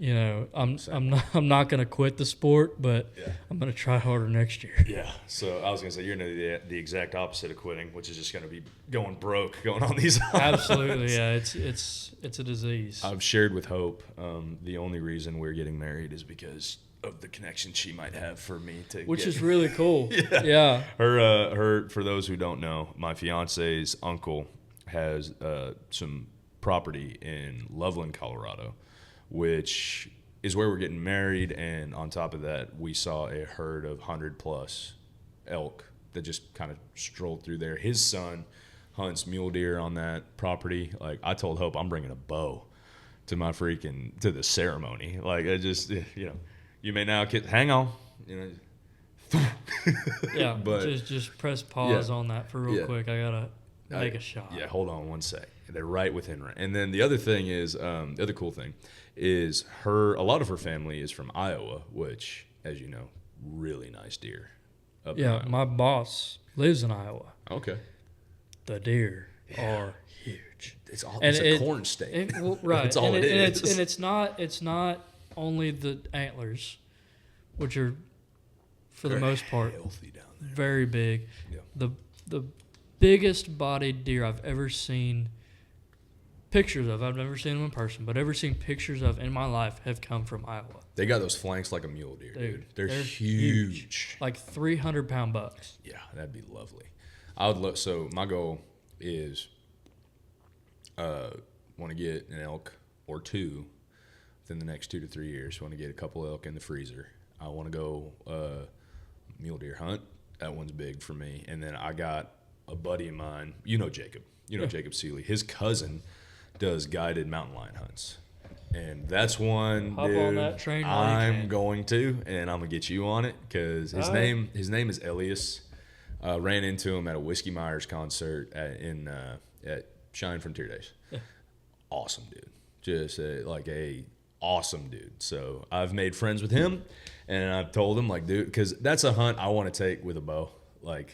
I'm not gonna quit the sport, but I'm gonna try harder next year. Yeah. So I was gonna say you're gonna do the exact opposite of quitting, which is just gonna be going broke, going on these hunts. Absolutely, yeah. It's a disease. I've shared with Hope. The only reason we're getting married is because of the connection she might have for me which is really cool. Yeah. Her. For those who don't know, my fiance's uncle has some property in Loveland, Colorado, which is where we're getting married. And on top of that, we saw a herd of 100+ elk that just kind of strolled through there. His son hunts mule deer on that property. Like, I told Hope I'm bringing a bow to the ceremony. Like, I just, you may now hang on, Yeah, but just press pause on that for real quick. I gotta make a shot. Yeah, hold on one sec. They're right within range. And then the other thing is, the other cool thing is a lot of her family is from Iowa, which, as you know, really nice deer. My boss lives in Iowa. Okay. The deer are huge. It's a corn state. Right. That's all it is. And it's not only the antlers, which are, for the most part, healthy down there. Very big. Yeah. The biggest bodied deer I've ever seen pictures of, I've never seen them in person, but ever seen pictures of in my life have come from Iowa. They got those flanks like a mule deer, dude. They're huge. Like 300-pound bucks. Yeah, that'd be lovely. I would love. So my goal is, want to get an elk or two within the next 2 to 3 years. Want to get a couple elk in the freezer. I want to go mule deer hunt. That one's big for me. And then I got a buddy of mine. You know Jacob. Jacob Seeley. His cousin does guided mountain lion hunts. And that's one, Hop dude, on that train I'm going to, and I'm going to get you on it because his name is Elias. Ran into him at a Whiskey Myers concert at Shine Frontier Days. Yeah. Awesome dude. Just like a awesome dude. So I've made friends with him, and I've told him, like, dude, because that's a hunt I want to take with a bow. Like,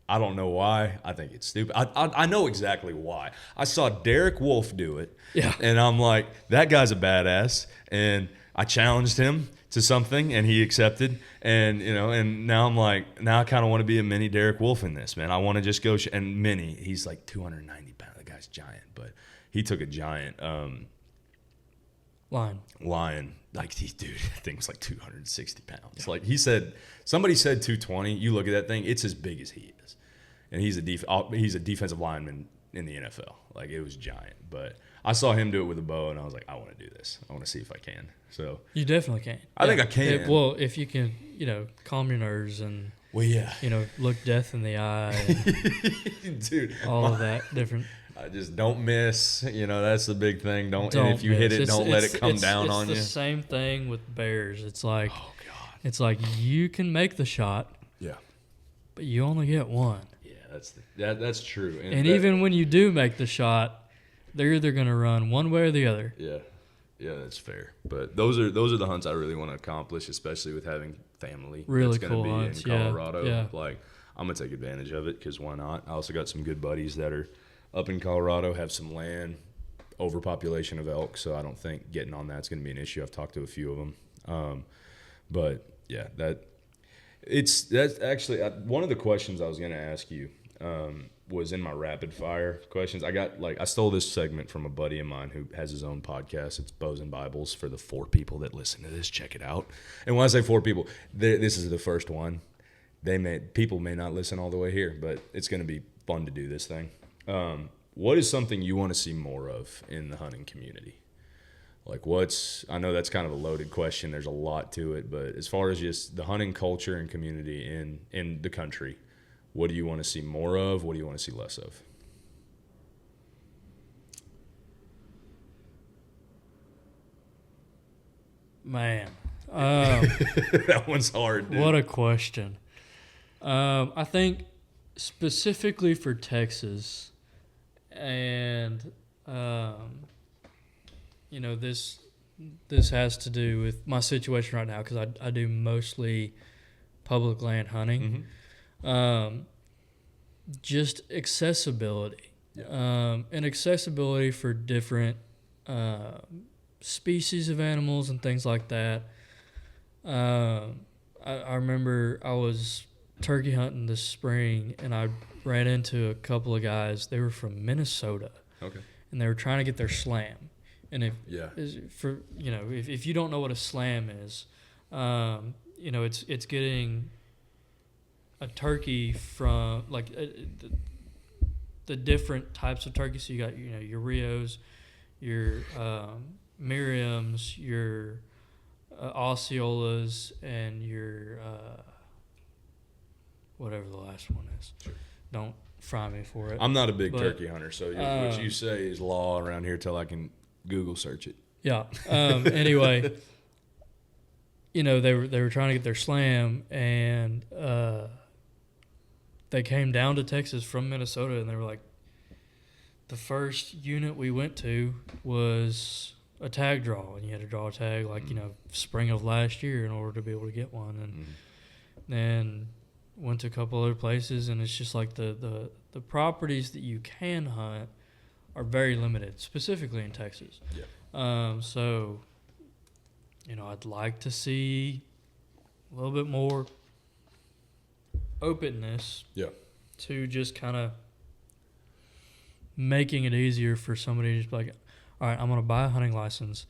I don't know why. I think it's stupid. I know exactly why. I saw Derek Wolf do it, and I'm like, that guy's a badass. And I challenged him to something, and he accepted. And and now I'm like, now I kind of want to be a mini Derek Wolf in this, man. I want to just go and mini. He's like 290 pounds. The guy's giant, but he took a giant lion. Like, dude, that thing was like 260 pounds. Yeah. Like somebody said 220. You look at that thing, it's as big as he is. And he's a defensive lineman in the NFL. Like, it was giant. But I saw him do it with a bow, and I was like, I want to do this. I want to see if I can. So you definitely can. I think I can. Well, if you can, calm your nerves and look death in the eye, and dude, all of that different. I just don't miss. That's the big thing. Don't and if you hit it, don't let it come down on you. It's the same thing with bears. It's like, oh god, it's like you can make the shot, but you only get one. That's true. And even when you do make the shot, they're either going to run one way or the other. Yeah, that's fair. But those are the hunts I really want to accomplish, especially with having family really that's cool going to be hunts. in Colorado. Yeah. Like, I'm going to take advantage of it because why not? I also got some good buddies that are up in Colorado, have some land, overpopulation of elk, so I don't think getting on that's going to be an issue. I've talked to a few of them. But yeah, that's actually one of the questions I was going to ask you. Was in my rapid fire questions. I stole this segment from a buddy of mine who has his own podcast. It's Bows and Bibles for the 4 people that listen to this. Check it out. And when I say 4 people, this is the first one. People may not listen all the way here, but it's going to be fun to do this thing. What is something you want to see more of in the hunting community? Like, I know that's kind of a loaded question. There's a lot to it, but as far as just the hunting culture and community in the country, what do you want to see more of? What do you want to see less of? Man. That one's hard, dude. What a question. I think specifically for Texas, and, this has to do with my situation right now because I do mostly public land hunting. Mm-hmm. Just accessibility, and accessibility for different species of animals and things like that. I remember I was turkey hunting this spring, and I ran into a couple of guys. They were from Minnesota. Okay. And they were trying to get their slam. And if you don't know what a slam is, it's getting a turkey from the different types of turkey. So you got your Rios, your Miriams, your Osceolas, and your whatever the last one is. Sure. Don't fry me for it. I'm not a big turkey hunter, so what you say is law around here till I can Google search it. Yeah. Anyway, they were trying to get their slam, and they came down to Texas from Minnesota, and they were like, the first unit we went to was a tag draw, and you had to draw a tag spring of last year in order to be able to get one, and then went to a couple other places, and it's just like the properties that you can hunt are very limited, specifically in Texas. Yeah. So, I'd like to see a little bit more openness. Yeah. To just kind of making it easier for somebody to just be like, all right, I'm going to buy a hunting license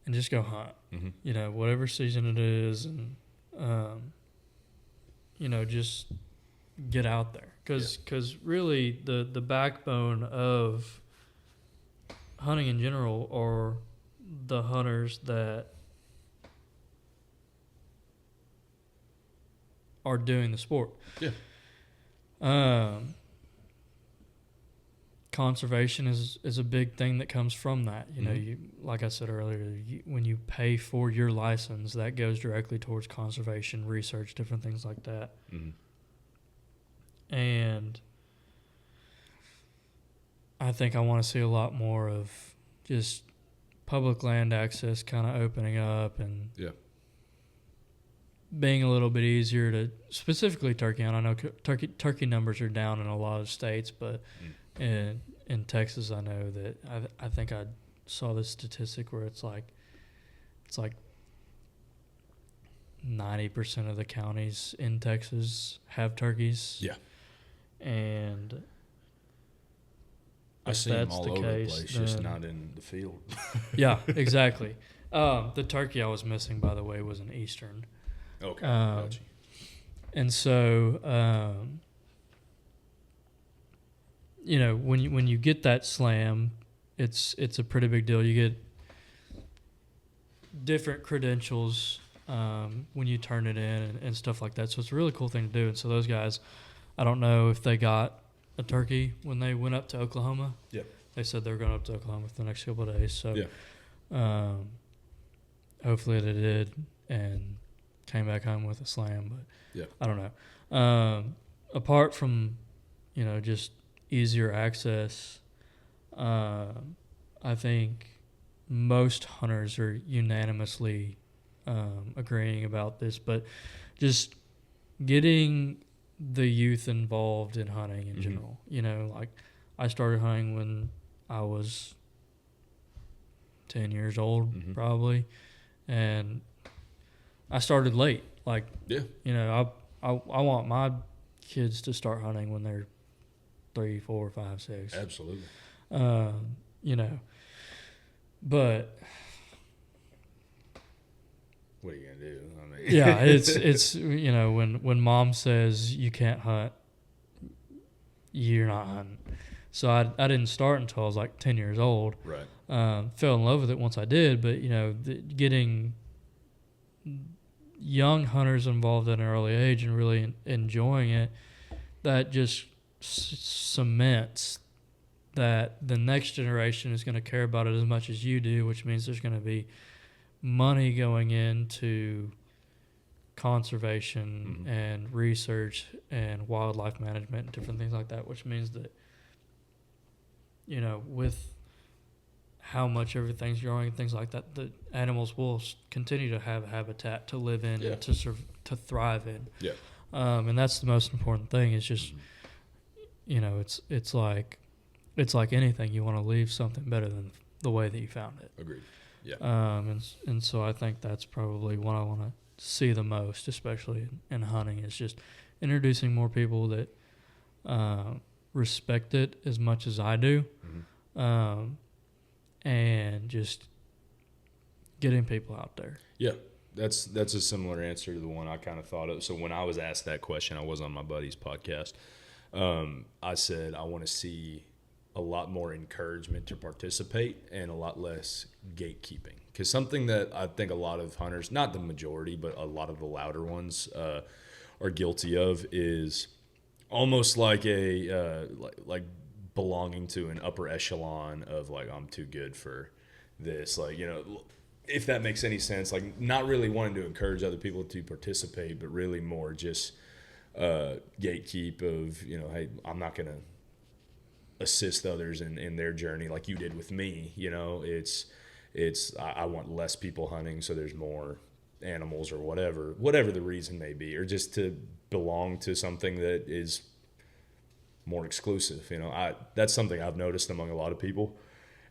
and just go hunt. Mm-hmm. Whatever season it is, and just get out there. Because really the backbone of hunting in general are the hunters that are doing the sport. Yeah. Conservation is a big thing that comes from that. You like I said earlier, when you pay for your license, that goes directly towards conservation, research, different things like that. Mm-hmm. And I think I want to see a lot more of just public land access kind of opening up, and being a little bit easier to, specifically turkey hunt. I know turkey numbers are down in a lot of states, but in Texas, I know that I think I saw this statistic where it's like 90% of the counties in Texas have turkeys. Yeah. And I see them all over the place, just not in the field. Yeah, exactly. The turkey I was missing, by the way, was an Eastern. Okay, gotcha. And so, when you get that slam, it's a pretty big deal. You get different credentials when you turn it in and stuff like that. So it's a really cool thing to do. And so those guys, I don't know if they got a turkey when they went up to Oklahoma. Yeah. They said they were going up to Oklahoma for the next couple of days. So hopefully they did and came back home with a slam. But I don't know. Apart from, just easier access, I think most hunters are unanimously agreeing about this, but just getting the youth involved in hunting in general. Like I started hunting when I was 10 years old, probably, and I started late. Like, I want my kids to start hunting when they're 3, 4, 5, 6. Absolutely. But what are you gonna do? Yeah, it's when mom says you can't hunt, you're not hunting. So I didn't start until I was like 10 years old. Right. Fell in love with it once I did, but getting young hunters involved at an early age and really enjoying it, that just cements that the next generation is going to care about it as much as you do, which means there's going to be money going into conservation and research and wildlife management and different things like that, which means that, with how much everything's growing and things like that, the animals will continue to have habitat to live in and to thrive in. Yeah. And that's the most important thing. Is just, it's like anything. You want to leave something better the way that you found it. Agreed. Yeah. And so I think that's probably what I want to see the most, especially in hunting, is just introducing more people that respect it as much as I do, and just getting people out there. Yeah, that's a similar answer to the one I kind of thought of. So when I was asked that question, I was on my buddy's podcast. I said I want to see a lot more encouragement to participate and a lot less gatekeeping. Because something that I think a lot of hunters, not the majority, but a lot of the louder ones are guilty of is almost like like belonging to an upper echelon of like, I'm too good for this. Like, you know, if that makes any sense, like not really wanting to encourage other people to participate, but really more just gatekeep of, you know, hey, I'm not going to assist others in their journey like you did with me. You know, I want less people hunting so there's more animals or whatever the reason may be, or just to belong to something that is more exclusive. You know, that's something I've noticed among a lot of people,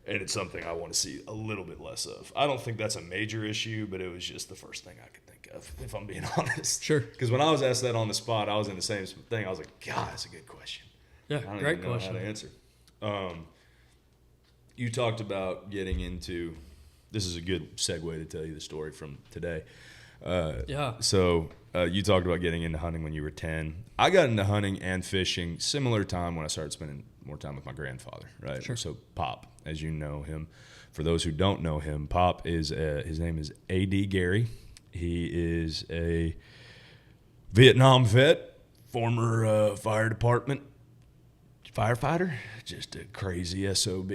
and it's something I want to see a little bit less of. I don't think that's a major issue, but it was just the first thing I could think of, if I'm being honest. Sure. Because when I was asked that on the spot, I was in the same thing. I was like, God, that's a good question. Yeah, I don't great even know question. how to answer. You talked about getting into, this is a good segue to tell you the story from today. So you talked about getting into hunting when you were 10. I got into hunting and fishing similar time when I started spending more time with my grandfather, right? Sure. So Pop, as you know him. For those who don't know him, Pop is, his name is A.D. Gary. He is a Vietnam vet, former fire department firefighter, just a crazy SOB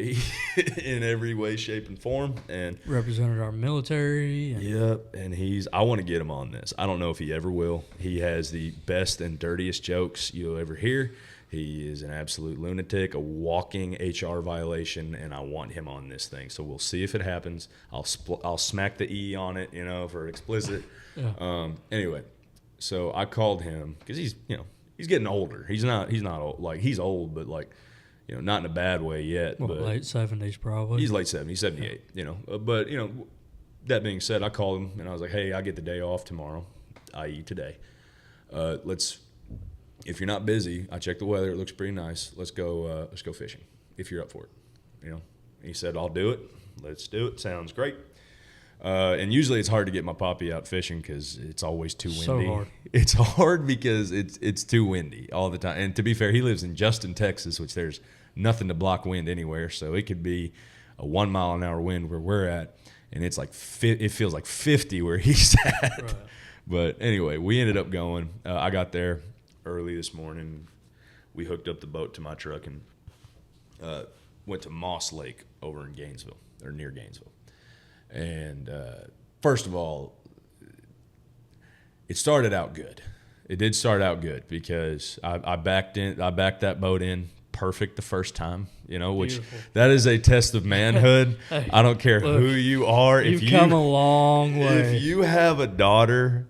in every way, shape, and form. And represented our military. Yep, and I want to get him on this. I don't know if he ever will. He has the best and dirtiest jokes you'll ever hear. He is an absolute lunatic, a walking HR violation, and I want him on this thing. So we'll see if it happens. I'll smack the E on it, you know, for explicit. Yeah. Anyway, so I called him because he's getting older. He's not old. Like, he's old, but like, you know, not in a bad way yet. Well, but late 70s probably. He's late 70s, 78, you know. But, you know, that being said, I called him and I was like, hey, I get the day off tomorrow, i.e. today. If you're not busy, I checked the weather. It looks pretty nice. Let's go fishing if you're up for it. You know, he said, I'll do it. Let's do it. Sounds great. And usually it's hard to get my poppy out fishing because it's always too windy. So hard. It's hard because it's too windy all the time. And to be fair, he lives in Justin, Texas, which there's nothing to block wind anywhere. So it could be a 1 mile an hour wind where we're at, and it's like it feels like 50 where he's at. Right. But anyway, we ended up going. I got there early this morning. We hooked up the boat to my truck and went to Moss Lake over in Gainesville, or near Gainesville. And first of all, it started out good. It did start out good because I backed that boat in perfect the first time, you know, which Beautiful. That is a test of manhood. Hey, I don't care look, who you are. You've come a long way. If you have a daughter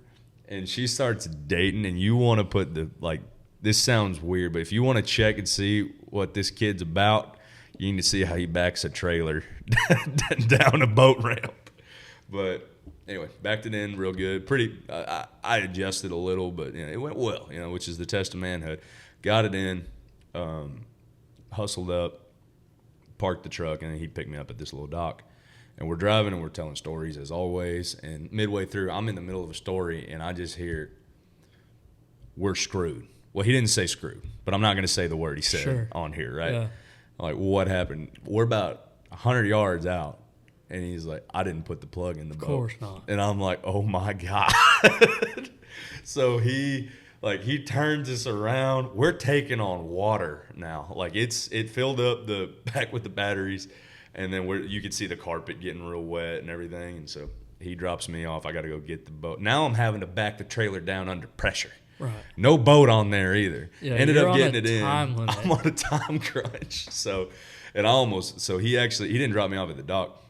and she starts dating and you want to put this sounds weird, but if you want to check and see what this kid's about, you need to see how he backs a trailer down a boat ramp. But anyway, backed it in real good. I adjusted a little, but you know, it went well, you know, which is the test of manhood. Got it in, hustled up, parked the truck, and then he picked me up at this little dock. And we're driving and we're telling stories as always. And midway through, I'm in the middle of a story, and I just hear, we're screwed. Well, he didn't say screwed, but I'm not going to say the word he said on here, right? Yeah. I'm like, what happened? We're about 100 yards out, and he's like, I didn't put the plug in the boat. Of course not. And I'm like, oh, my God. So he turns us around. We're taking on water now. Like, it filled up the back with the batteries, and then you could see the carpet getting real wet and everything. And so he drops me off. I got to go get the boat. Now I'm having to back the trailer down under pressure. Right. No boat on there either. Yeah, ended up getting it in. Limit. I'm on a time crunch. So he didn't drop me off at the dock.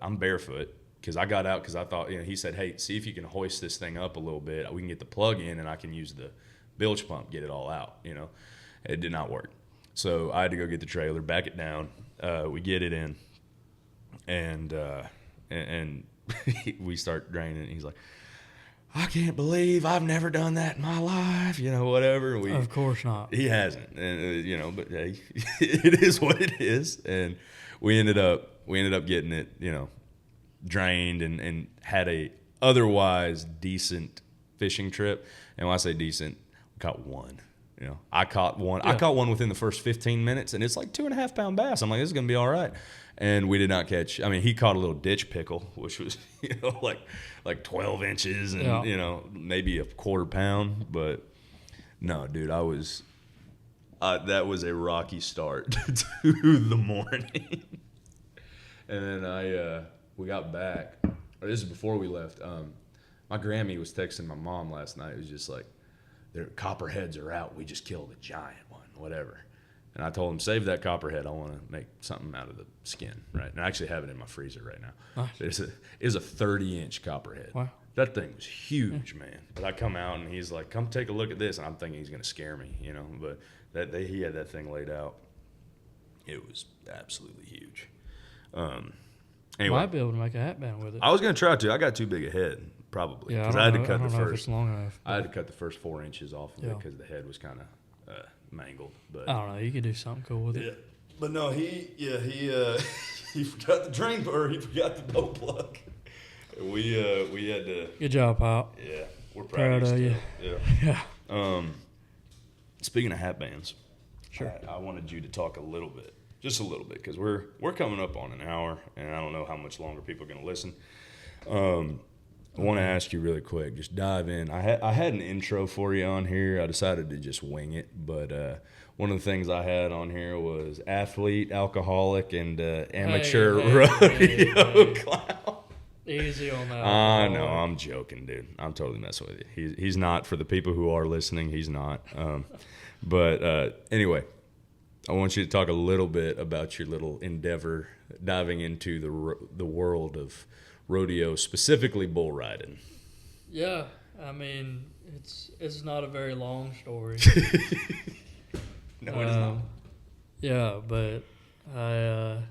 I'm barefoot because I got out because I thought, you know, he said, hey, see if you can hoist this thing up a little bit. We can get the plug in and I can use the bilge pump, get it all out, you know. It did not work. So I had to go get the trailer, back it down. We get it in. and we start draining, and he's like, I can't believe I've never done that in my life, whatever. Of course not. He hasn't, and, but hey, it is what it is. And we ended up getting it, drained and had a otherwise decent fishing trip. And when I say decent, we caught one. I caught one. Yeah. I caught one within the first 15 minutes, and it's like 2.5 pound bass. I'm like, this is gonna be all right. And we did not catch. I mean, he caught a little ditch pickle, which was like 12 inches and maybe a 1/4 pound. But no, dude, that was a rocky start to the morning. And then we got back. Or this is before we left. My Grammy was texting my mom last night. It was just like, their copperheads are out. We just killed a giant one, whatever. And I told him, save that copperhead. I want to make something out of the skin, right? And I actually have it in my freezer right now. Nice. It is a 30-inch copperhead. Wow. That thing was huge, man. But I come out, and he's like, come take a look at this. And I'm thinking he's going to scare me, But he had that thing laid out. It was absolutely huge. Anyway, might be able to make a hat band with it. I was going to try to. I got too big a head, probably. Yeah, I had to cut the first. Long enough, I had to cut the first 4 inches off of it because the head was kind of mangled. But I don't know. You could do something cool with it. Yeah. But no, he forgot the drain or he forgot the boat plug. We had to. Good job, Pop. Yeah, we're proud of you. Yeah. Speaking of hat bands, sure. I wanted you to talk a little bit. Just a little bit, because we're coming up on an hour, and I don't know how much longer people are going to listen. I want to ask you really quick, just dive in. I had an intro for you on here. I decided to just wing it, but one of the things I had on here was athlete, alcoholic, and amateur rodeo clown. Easy on that. I know, I'm joking, dude. I'm totally messing with you. He's not. For the people who are listening, he's not. But anyway. I want you to talk a little bit about your little endeavor diving into the world of rodeo, specifically bull riding. Yeah, I mean, it's not a very long story. No, it is not. Yeah, but I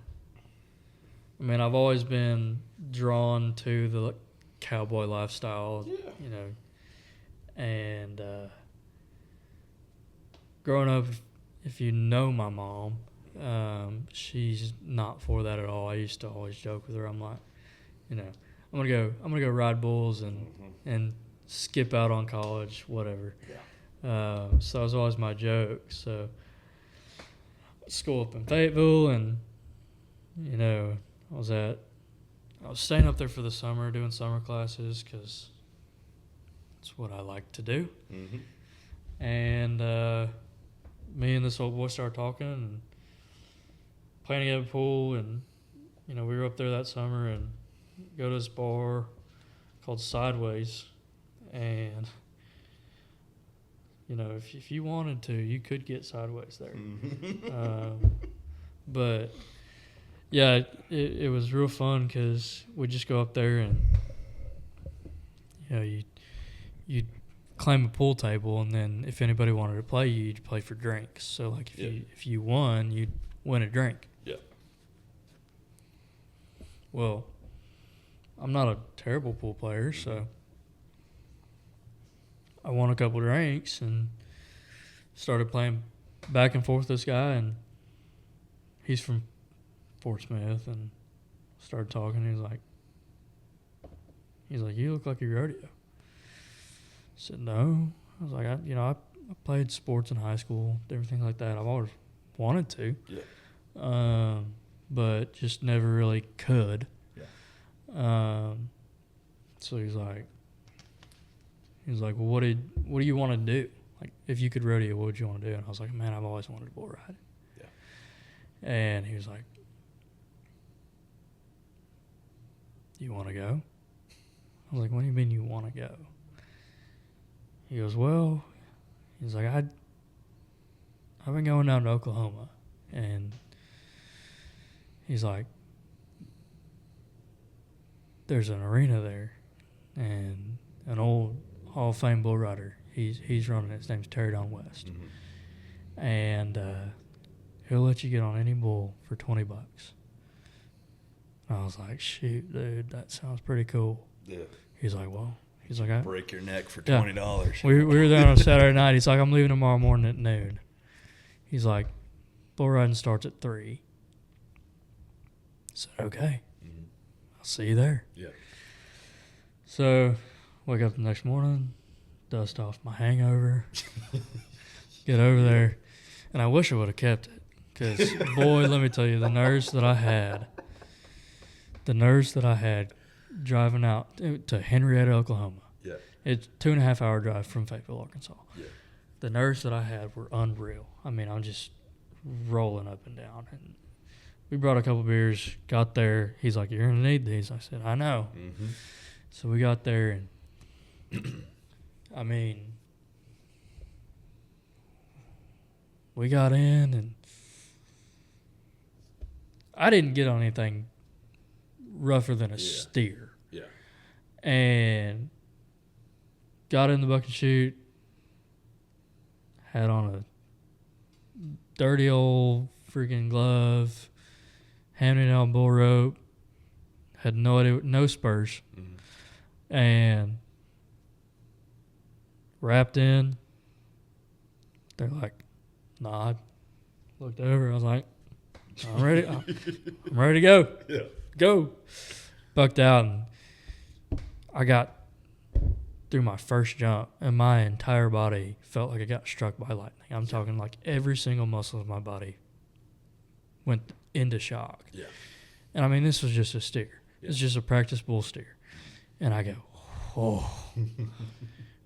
mean, I've always been drawn to the cowboy lifestyle, and growing up. If you know my mom, she's not for that at all. I used to always joke with her. I'm like, I'm gonna go ride bulls and skip out on college, whatever. Yeah. So it was always my joke. So school up in Fayetteville, and I was staying up there for the summer doing summer classes because it's what I like to do. Mm-hmm. And me and this old boy started talking and playing together pool, and we were up there that summer and go to this bar called Sideways, and if you wanted to, you could get Sideways there. But yeah, it was real fun because we'd just go up there and you'd claim a pool table, and then if anybody wanted to play you, you'd play for drinks. So like if you won, you'd win a drink. Yeah. Well, I'm not a terrible pool player, so I won a couple drinks and started playing back and forth with this guy, and he's from Fort Smith, and started talking. He's like, you look like you rodeo. I said, no. I was like, I played sports in high school, everything like that. I've always wanted to. Yeah. But just never really could. Yeah. So he's like, well, what do you want to do? Like, if you could rodeo, what would you want to do? And I was like, man, I've always wanted to bull ride. Yeah. And he was like, you want to go? I was like, what do you mean you want to go? He goes, well, he's like, I've been going down to Oklahoma, and he's like, there's an arena there, and an old Hall of Fame bull rider, he's running it. His name's Terry Don West, mm-hmm. And he'll let you get on any bull for $20. And I was like, shoot, dude, that sounds pretty cool. Yeah. He's like, Break your neck for $20. We were there on a Saturday night. He's like, I'm leaving tomorrow morning at noon. He's like, bull riding starts at 3. I said, okay. Mm-hmm. I'll see you there. Yeah. So, wake up the next morning, dust off my hangover, get over there. And I wish I would have kept it. Because, boy, let me tell you, the nerves that I had driving out to Henrietta, Oklahoma. Yeah. It's 2.5 hour drive from Fayetteville, Arkansas. Yeah. The nerves that I had were unreal. I mean, I'm just rolling up and down. And we brought a couple beers, got there. He's like, you're going to need these. I said, I know. Mm-hmm. So we got there, and I mean, we got in, and I didn't get on anything rougher than a steer. Yeah. And got in the buck and shoot, had on a dirty old freaking glove, hand-me-down bull rope, had no spurs, and wrapped in. They're like, nod. Looked over. I was like, I'm ready. I'm ready to go. Yeah. Go. Bucked out, and I got through my first jump, and my entire body felt like it got struck by lightning. I'm talking like every single muscle of my body went into shock. Yeah. And I mean, this was just a steer. Yeah. It's just a practice bull steer. And I go, oh.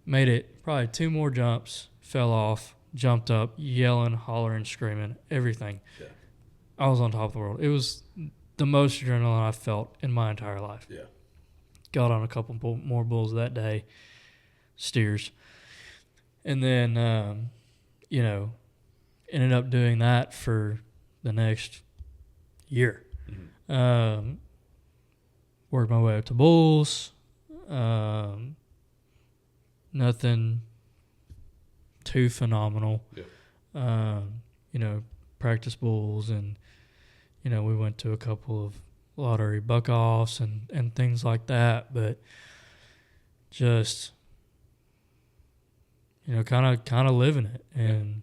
Made it probably 2 more jumps, fell off, jumped up, yelling, hollering, screaming, everything. Yeah. I was on top of the world. It was the most adrenaline I've felt in my entire life. Yeah. Got on a couple more bulls that day, steers. And then, ended up doing that for the next year. Mm-hmm. Worked my way up to bulls. Nothing too phenomenal. Yeah. Practice bulls, and, we went to a couple of lottery buck-offs and things like that, but just, kind of living it, and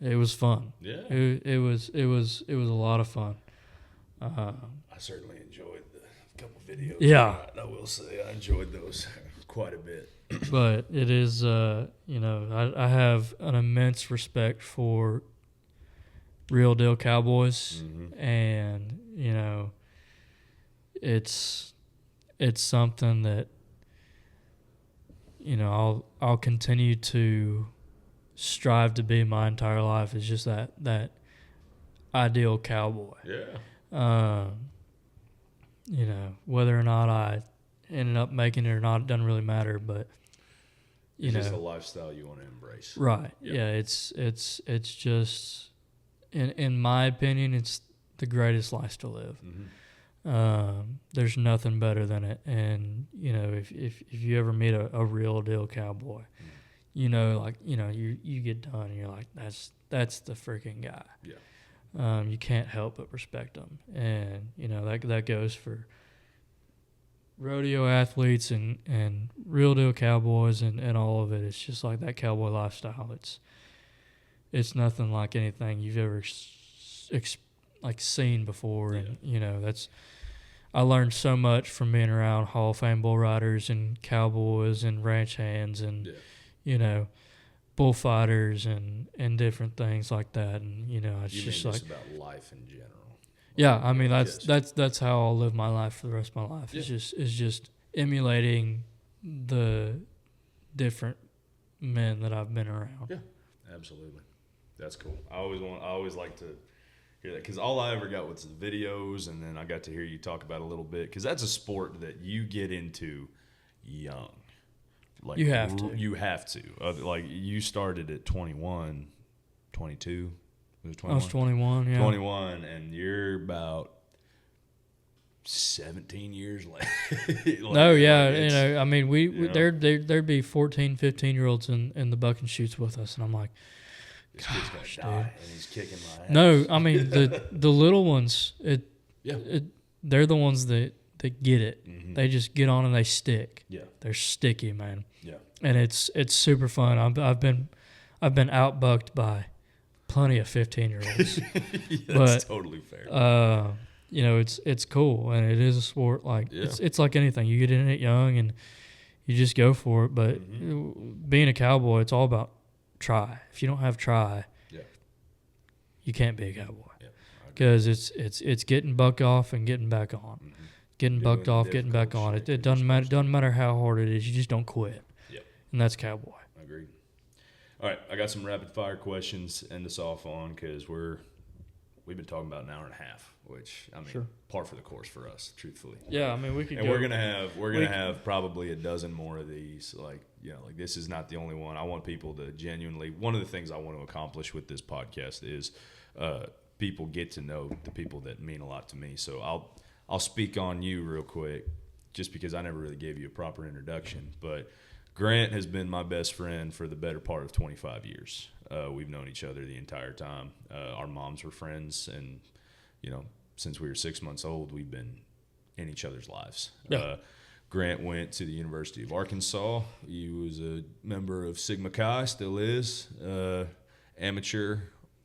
it was fun. Yeah. It was a lot of fun. I certainly enjoyed the couple videos. Yeah. I will say I enjoyed those quite a bit. But it is, I have an immense respect for real deal cowboys, and it's something that I'll continue to strive to be my entire life. Is just that ideal cowboy. Yeah. Whether or not I ended up making it or not, it doesn't really matter, but it's just a lifestyle you want to embrace. Right. Yep. Yeah, it's just in my opinion, it's the greatest life to live. Mm-hmm. There's nothing better than it. And if you ever meet a real deal cowboy, you get done and you're like, that's the freaking guy. Yeah. You can't help but respect him. And that goes for rodeo athletes and real deal cowboys and all of it. It's just like that cowboy lifestyle. It's nothing like anything you've ever seen before. Yeah. And I learned so much from being around Hall of Fame bull riders and cowboys and ranch hands and bullfighters and different things like that. And it's just like about life in general. Yeah, I mean that's how I'll live my life for the rest of my life. Yeah. It's just emulating the different men that I've been around. Yeah, absolutely. That's cool. I always like to hear that, because all I ever got was the videos, and then I got to hear you talk about it a little bit, because that's a sport that you get into young. Like you have to. You have to. Like you started at 21, 22. Was it 21? I was 21, yeah. 21, and you're about 17 years late. No, yeah, I mean, there'd be 14, 15-year-olds in the buck and shoots with us, and I'm like, this kid's gonna die, and he's kicking my ass. No, I mean the little ones. they're the ones that get it. Mm-hmm. They just get on and they stick. Yeah. They're sticky, man. Yeah. And it's super fun. I've been outbucked by plenty of 15-year-olds. That's totally fair. You know, it's cool, and it is a sport. Like it's like anything. You get in it young and you just go for it. But being a cowboy, it's all about try. If you don't have try, you can't be a cowboy. Because it's getting bucked off and getting back on, getting bucked off, getting back on. It doesn't matter. Doesn't matter how hard it is. You just don't quit. Yep. And that's cowboy. Agreed. All right, I got some rapid fire questions to end us off on because we've been talking about an hour and a half, which I mean, par for the course for us, truthfully. Yeah, I mean we could. And we're gonna have probably a dozen more of these. Like this is not the only one. I want people to genuinely. One of the things I want to accomplish with this podcast is people get to know the people that mean a lot to me. So I'll speak on you real quick, just because I never really gave you a proper introduction, but. Grant has been my best friend for the better part of 25 years. We've known each other the entire time. Our moms were friends, and since we were 6 months old, we've been in each other's lives. Yeah. Grant went to the University of Arkansas. He was a member of Sigma Chi, still is. Amateur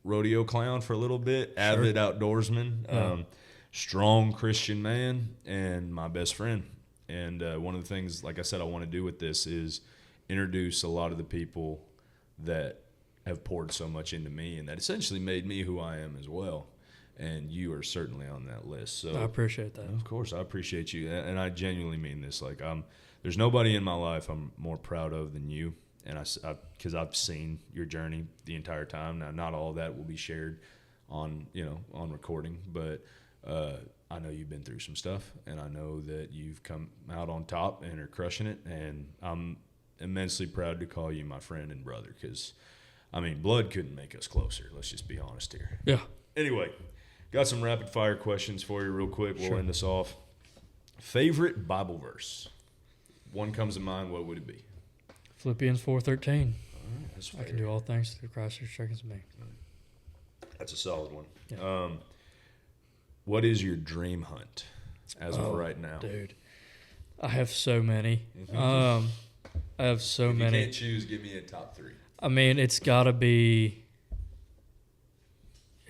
rodeo clown for a little bit. Avid outdoorsman. Strong Christian man, and my best friend. And one of the things, like I said, I want to do with this is introduce a lot of the people that have poured so much into me and that essentially made me who I am as well. And you are certainly on that list. So I appreciate that. Of course, I appreciate you. And I genuinely mean this. Like, there's nobody in my life I'm more proud of than you. And because I've seen your journey the entire time. Now, not all of that will be shared on recording, but I know you've been through some stuff, and I know that you've come out on top and are crushing it, and I'm immensely proud to call you my friend and brother because, I mean, blood couldn't make us closer. Let's just be honest here. Yeah. Anyway, got some rapid-fire questions for you real quick. We'll end this off. Favorite Bible verse? One comes to mind. What would it be? Philippians 4:13. All right, that's fair. I can do all things through Christ who strengthens me. That's a solid one. Yeah. What is your dream hunt as of right now? Dude, I have so many. I have so many. If you can't choose, give me a top three. I mean, it's gotta be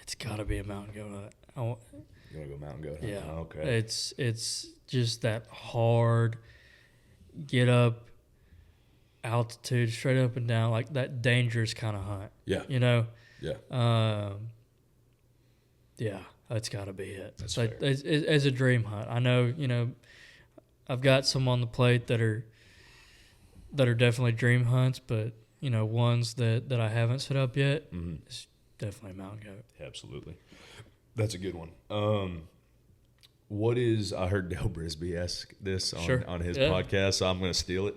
a mountain goat hunt. You want to go mountain goat hunt? Yeah. Oh, okay. It's just that hard, get up, altitude, straight up and down, like that dangerous kind of hunt. Yeah. Yeah. Yeah. That's got to be it. That's like, fair. As a dream hunt. I know, I've got some on the plate that are definitely dream hunts, but, ones that I haven't set up yet, it's definitely mountain goat. Absolutely. That's a good one. I heard Dale Brisby ask this on his podcast, so I'm going to steal it.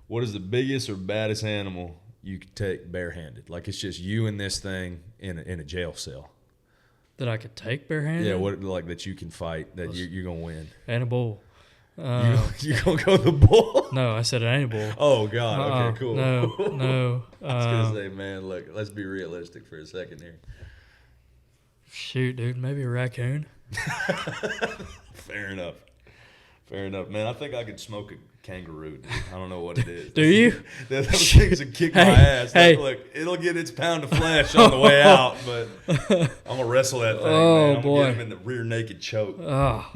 What is the biggest or baddest animal you could take barehanded? Like it's just you and this thing in a jail cell. That I could take barehanded? Yeah, that you can fight, that you're going to win. And a bull. You going to go the bull? No, I said an bull. Oh, God. Okay, cool. No. I was going to say, man, look, let's be realistic for a second here. Shoot, dude, maybe a raccoon. Fair enough, man. I think I could smoke a kangaroo. Dude. I don't know what it is. Do you? Those things would kick my ass. Hey. Look, it'll get its pound of flesh on the way out, but I'm going to wrestle that thing, man. I'm going to get him in the rear naked choke. Oh,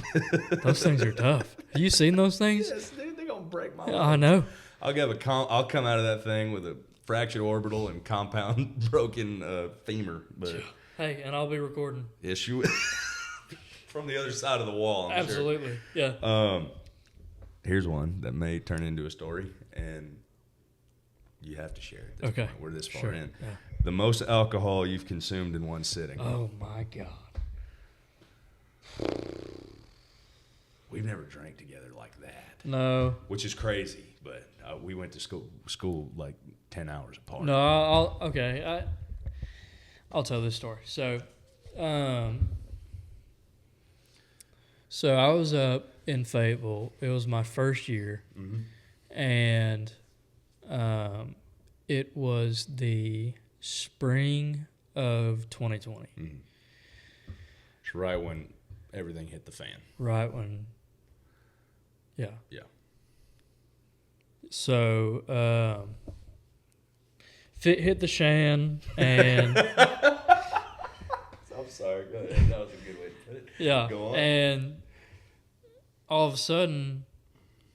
those things are tough. Have you seen those things? Yes, dude. They're going to break my I know. I'll come out of that thing with a fractured orbital and compound broken femur. But hey, and I'll be recording. Yes, you will. From the other side of the wall, I'm Absolutely. sure. Yeah. Here's one that may turn into a story, and you have to share it. At this point. We're this far in. Yeah. The most alcohol you've consumed in one sitting. Oh, my God. We've never drank together like that. No. Which is crazy, but we went to school like 10 hours apart. No, I'll tell this story. So I was up in Fayetteville. It was my first year, and it was the spring of 2020. It's right when everything hit the fan. Right when, yeah. Yeah. So, fit hit the shan, and I'm sorry. Go ahead. That was a good way to put it. yeah, Go on. and all of a sudden,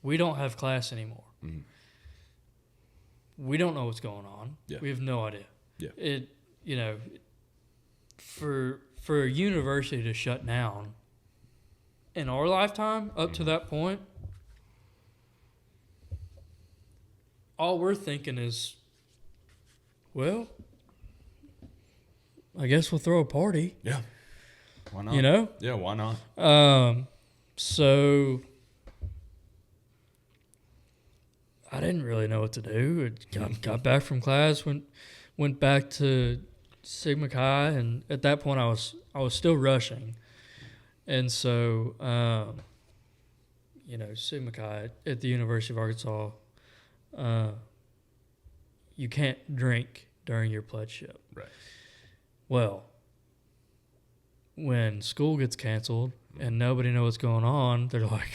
we don't have class anymore. Mm-hmm. We don't know what's going on. Yeah. We have no idea. Yeah. It, for a university to shut down in our lifetime up to that point, all we're thinking is, well, I guess we'll throw a party. Yeah. Why not? Yeah, why not? So I didn't really know what to do. Got back from class, went back to Sigma Chi, and at that point I was still rushing, and so Sigma Chi at the University of Arkansas, you can't drink during your pledgeship. Right. Well, when school gets canceled and nobody knows what's going on, they're like,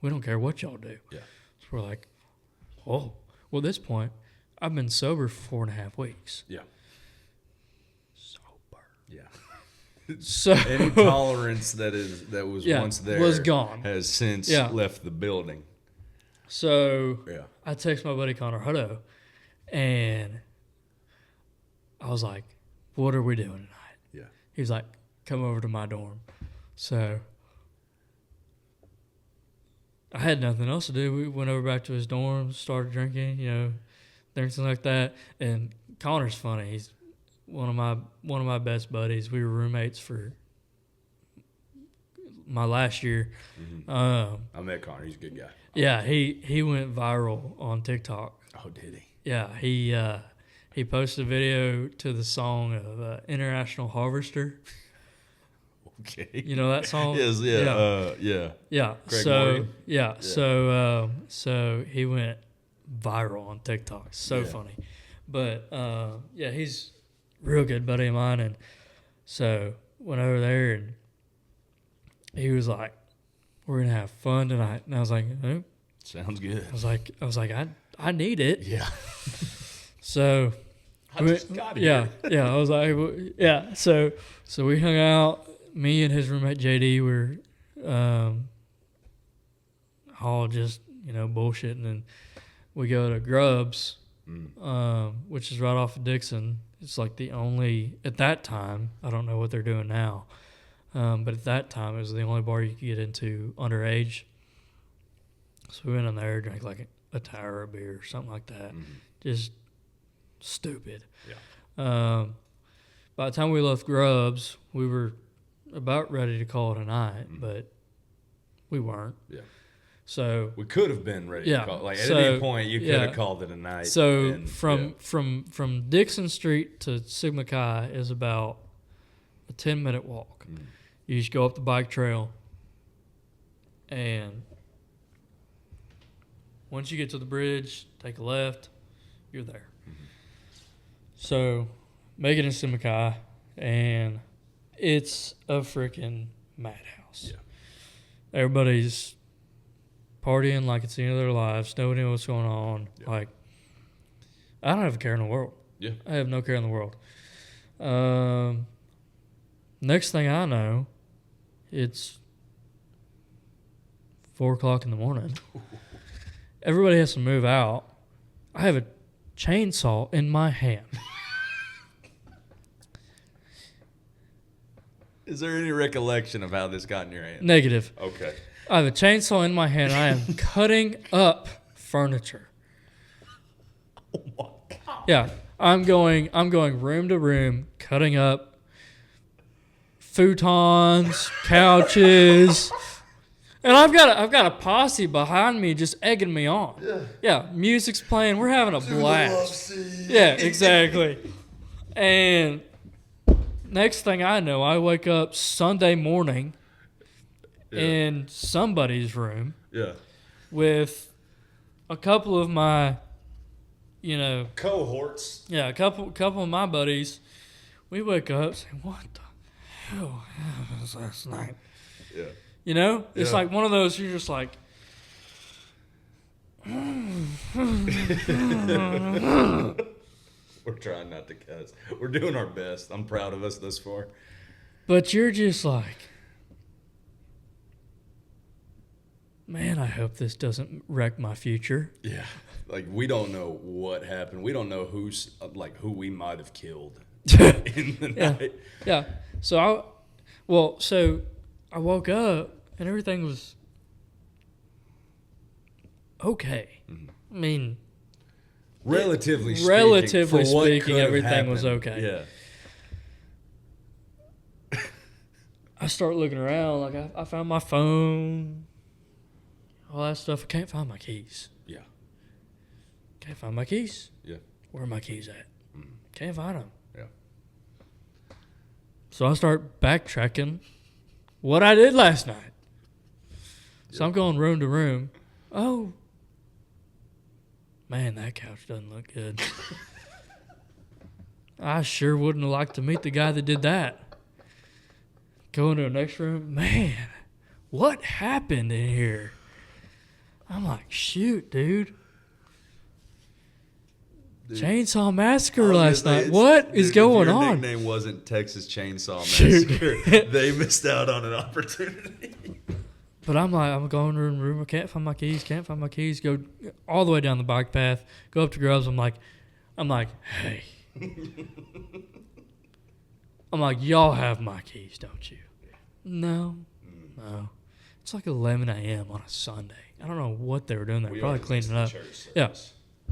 we don't care what y'all do. Yeah. So we're like, oh. Well, at this point, I've been sober for 4.5 weeks. Yeah. Sober. Yeah. So any tolerance that was once there was gone. has since left the building. So Yeah. I text my buddy Connor Huddo, and I was like, what are we doing tonight? Yeah. He was like, come over to my dorm. So I had nothing else to do. We went over back to his dorm, started drinking, things like that. And Connor's funny. He's one of my best buddies. We were roommates for my last year. Mm-hmm. I met Connor. He's a good guy. Yeah, he went viral on TikTok. Oh, did he? Yeah, he posted a video to the song of International Harvester. Okay. You know that song? Yes, yeah. Yeah. Greg so Morgan? yeah. So he went viral on TikTok. So funny. But he's a real good buddy of mine, and so went over there, and he was like, we're gonna have fun tonight. And I was like, oh. Sounds good. I was like, I need it. Yeah. So I just got here. Yeah. I was like, yeah. So we hung out. Me and his roommate JD were all just bullshitting, and we go to Grub's, which is right off of Dixon. It's like the only at that time. I don't know what they're doing now, but at that time it was the only bar you could get into underage. So we went in there, drank like a tower of beer or something like that. Mm-hmm. Just stupid. Yeah. By the time we left Grub's, we were about ready to call it a night, but we weren't. Yeah. So we could have been ready to call it. Like at any point you could have called it a night. So from Dixon Street to Sigma Chi is about a 10-minute walk. Mm. You just go up the bike trail, and once you get to the bridge, take a left, you're there. Mm-hmm. So make it in Sigma Chi, and it's a freaking madhouse. Yeah. Everybody's partying like it's the end of their lives. Nobody knows what's going on. Yeah. Like, I don't have a care in the world. Yeah. I have no care in the world. Next thing I know, it's 4 o'clock in the morning. Everybody has to move out. I have a chainsaw in my hand. Is there any recollection of how this got in your hand? Negative. Okay. I have a chainsaw in my hand, and I am cutting up furniture. Oh my God. Yeah, I'm going room to room, cutting up futons, couches, and I've got a posse behind me just egging me on. Yeah, music's playing. We're having a blast. Yeah, exactly. And next thing I know, I wake up Sunday morning in somebody's room with a couple of my, cohorts. Yeah, a couple of my buddies. We wake up saying, what the hell was last night? Yeah. You know? It's Yeah. like one of those, you're just like, We're trying not to cuss. We're doing our best. I'm proud of us thus far. but you're just like, man, I hope this doesn't wreck my future. Yeah. Like, we don't know what happened. We don't know who we might have killed in the night. Yeah. So I woke up and everything was okay. Mm-hmm. I mean, Relatively speaking, speaking, everything was okay. Yeah. I start looking around. Like I found my phone, all that stuff. I can't find my keys. Yeah. Can't find my keys. Yeah. Where are my keys at? Mm. Can't find them. Yeah. So I start backtracking what I did last night. So I'm going room to room. Oh, man, that couch doesn't look good. I sure wouldn't have liked to meet the guy that did that. Go into the next room. Man, what happened in here? I'm like, shoot, dude. Chainsaw Massacre last night. What is going on? Your nickname wasn't Texas Chainsaw Massacre. They missed out on an opportunity. But I'm like, I'm going room to room. I can't find my keys. Go all the way down the bike path. Go up to Grubs. I'm like, hey. I'm like, y'all have my keys, don't you? No. It's like 11 a.m. on a Sunday. I don't know what they were doing there. Probably cleaning up. Yeah.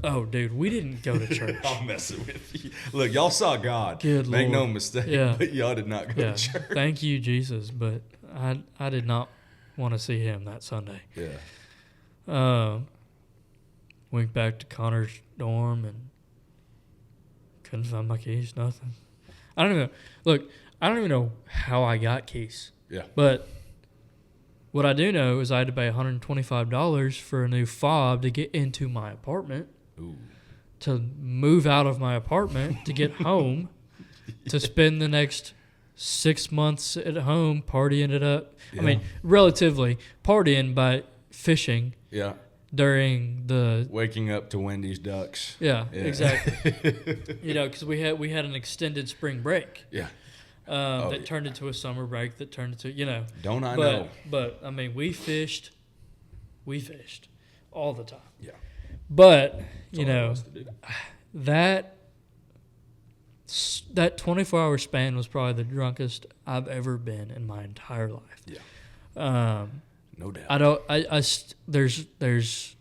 Oh, dude, we didn't go to church. I'm messing with you. Look, y'all saw God. Good Make Lord. no mistake. Yeah. But y'all did not go to church. Thank you, Jesus. But I did not want to see him that Sunday. Yeah. Went back to Connor's dorm and couldn't find my keys. Nothing. I don't even know how I got keys. Yeah. But what I do know is I had to pay $125 for a new fob to get into my apartment. Ooh. To move out of my apartment to get home, to spend the next 6 months at home partying it up. Yeah. I mean, relatively partying by fishing. Yeah. During the waking up to Wendy's ducks. Yeah. Exactly. Because we had an extended spring break. Yeah. That turned into a summer break. That turned into Don't I know? But I mean, we fished all the time. Yeah. But that 24-hour span was probably the drunkest I've ever been in my entire life. Yeah. No doubt. There's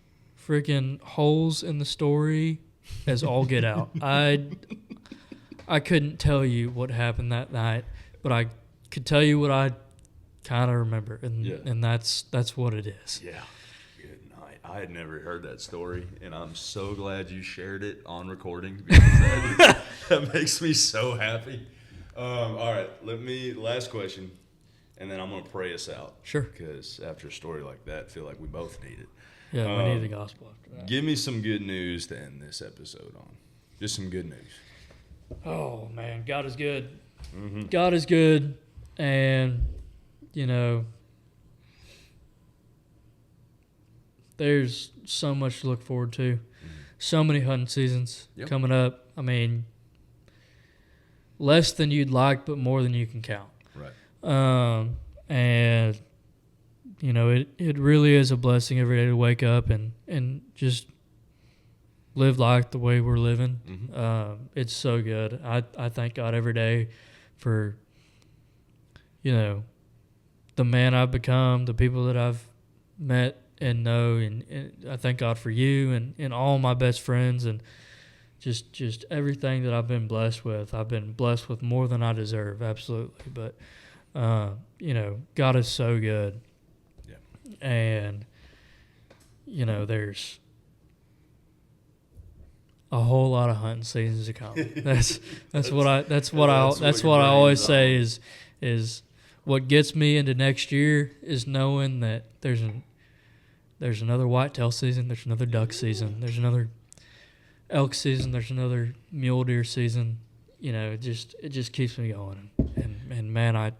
freaking holes in the story as all get out. I couldn't tell you what happened that night, but I could tell you what I kind of remember, and that's what it is. Yeah. Good night. I had never heard that story, and I'm so glad you shared it on recording because that makes me so happy. All right, last question, and then I'm going to pray us out. Sure. Because after a story like that, I feel like we both need it. Yeah, we need the gospel after that. Give me some good news to end this episode on. Just some good news. Oh, man, God is good. Mm-hmm. God is good, and, there's so much to look forward to. Mm-hmm. So many hunting seasons coming up. I mean, less than you'd like, but more than you can count. Right. And, it really is a blessing every day to wake up and just live life the way we're living. Mm-hmm. It's so good. I thank God every day for, the man I've become, the people that I've met and know, and I thank God for you and all my best friends and just everything that I've been blessed with. I've been blessed with more than I deserve, absolutely. But, God is so good. Yeah. And, there's a whole lot of hunting seasons to come. That's what I always say is what gets me into next year is knowing that there's another whitetail season, there's another duck season, there's another elk season, there's another mule deer season. It just keeps me going. And man, I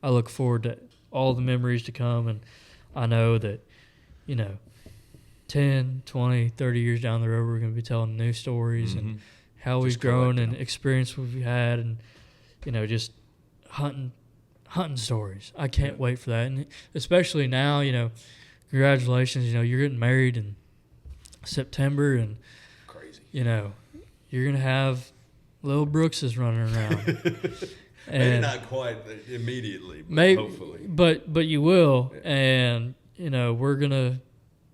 look forward all the memories to come. And I know that, 10, 20, 30 years down the road, we're going to be telling new stories and how we've grown and experience we've had, and, just hunting stories. I can't wait for that. And especially now, congratulations, you're getting married in September, and crazy. You're going to have little Brookses running around. Maybe not quite immediately, but maybe, hopefully. But you will. Yeah. And, we're going to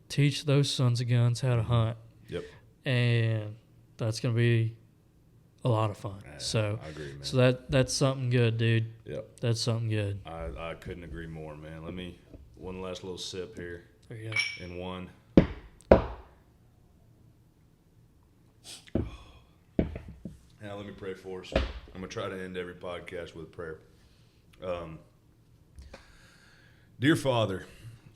teach those sons of guns how to hunt. Yep. And that's going to be a lot of fun. So I agree, man. So that's something good, dude. Yep. That's something good. I couldn't agree more, man. Let me one last little sip here. There you go. And one. Now let me pray for us. I'm gonna try to end every podcast with a prayer. Dear Father,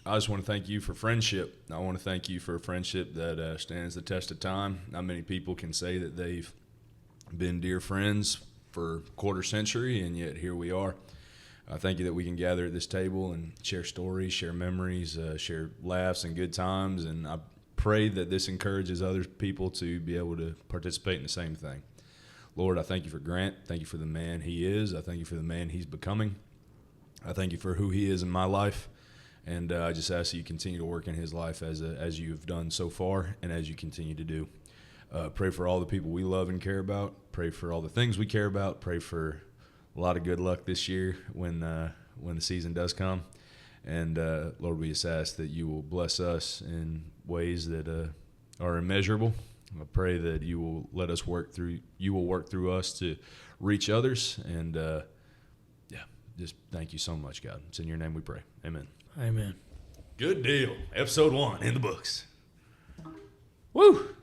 I just want to thank you for friendship. I want to thank you for a friendship that stands the test of time. Not many people can say that they've been dear friends for a quarter century, and yet here we are. I thank you that we can gather at this table and share stories, share memories, share laughs and good times, and I pray that this encourages other people to be able to participate in the same thing. Lord, I thank you for Grant. Thank you for the man he is. I thank you for the man he's becoming. I thank you for who he is in my life, and I just ask that you continue to work in his life as you've done so far and as you continue to do. Pray for all the people we love and care about. Pray for all the things we care about. Pray for a lot of good luck this year when the season does come. And Lord, we just ask that you will bless us in ways that are immeasurable. I pray that you will let us work through us to reach others. And just thank you so much, God. It's in your name we pray. Amen. Amen. Good deal. Episode 1 in the books. Woo!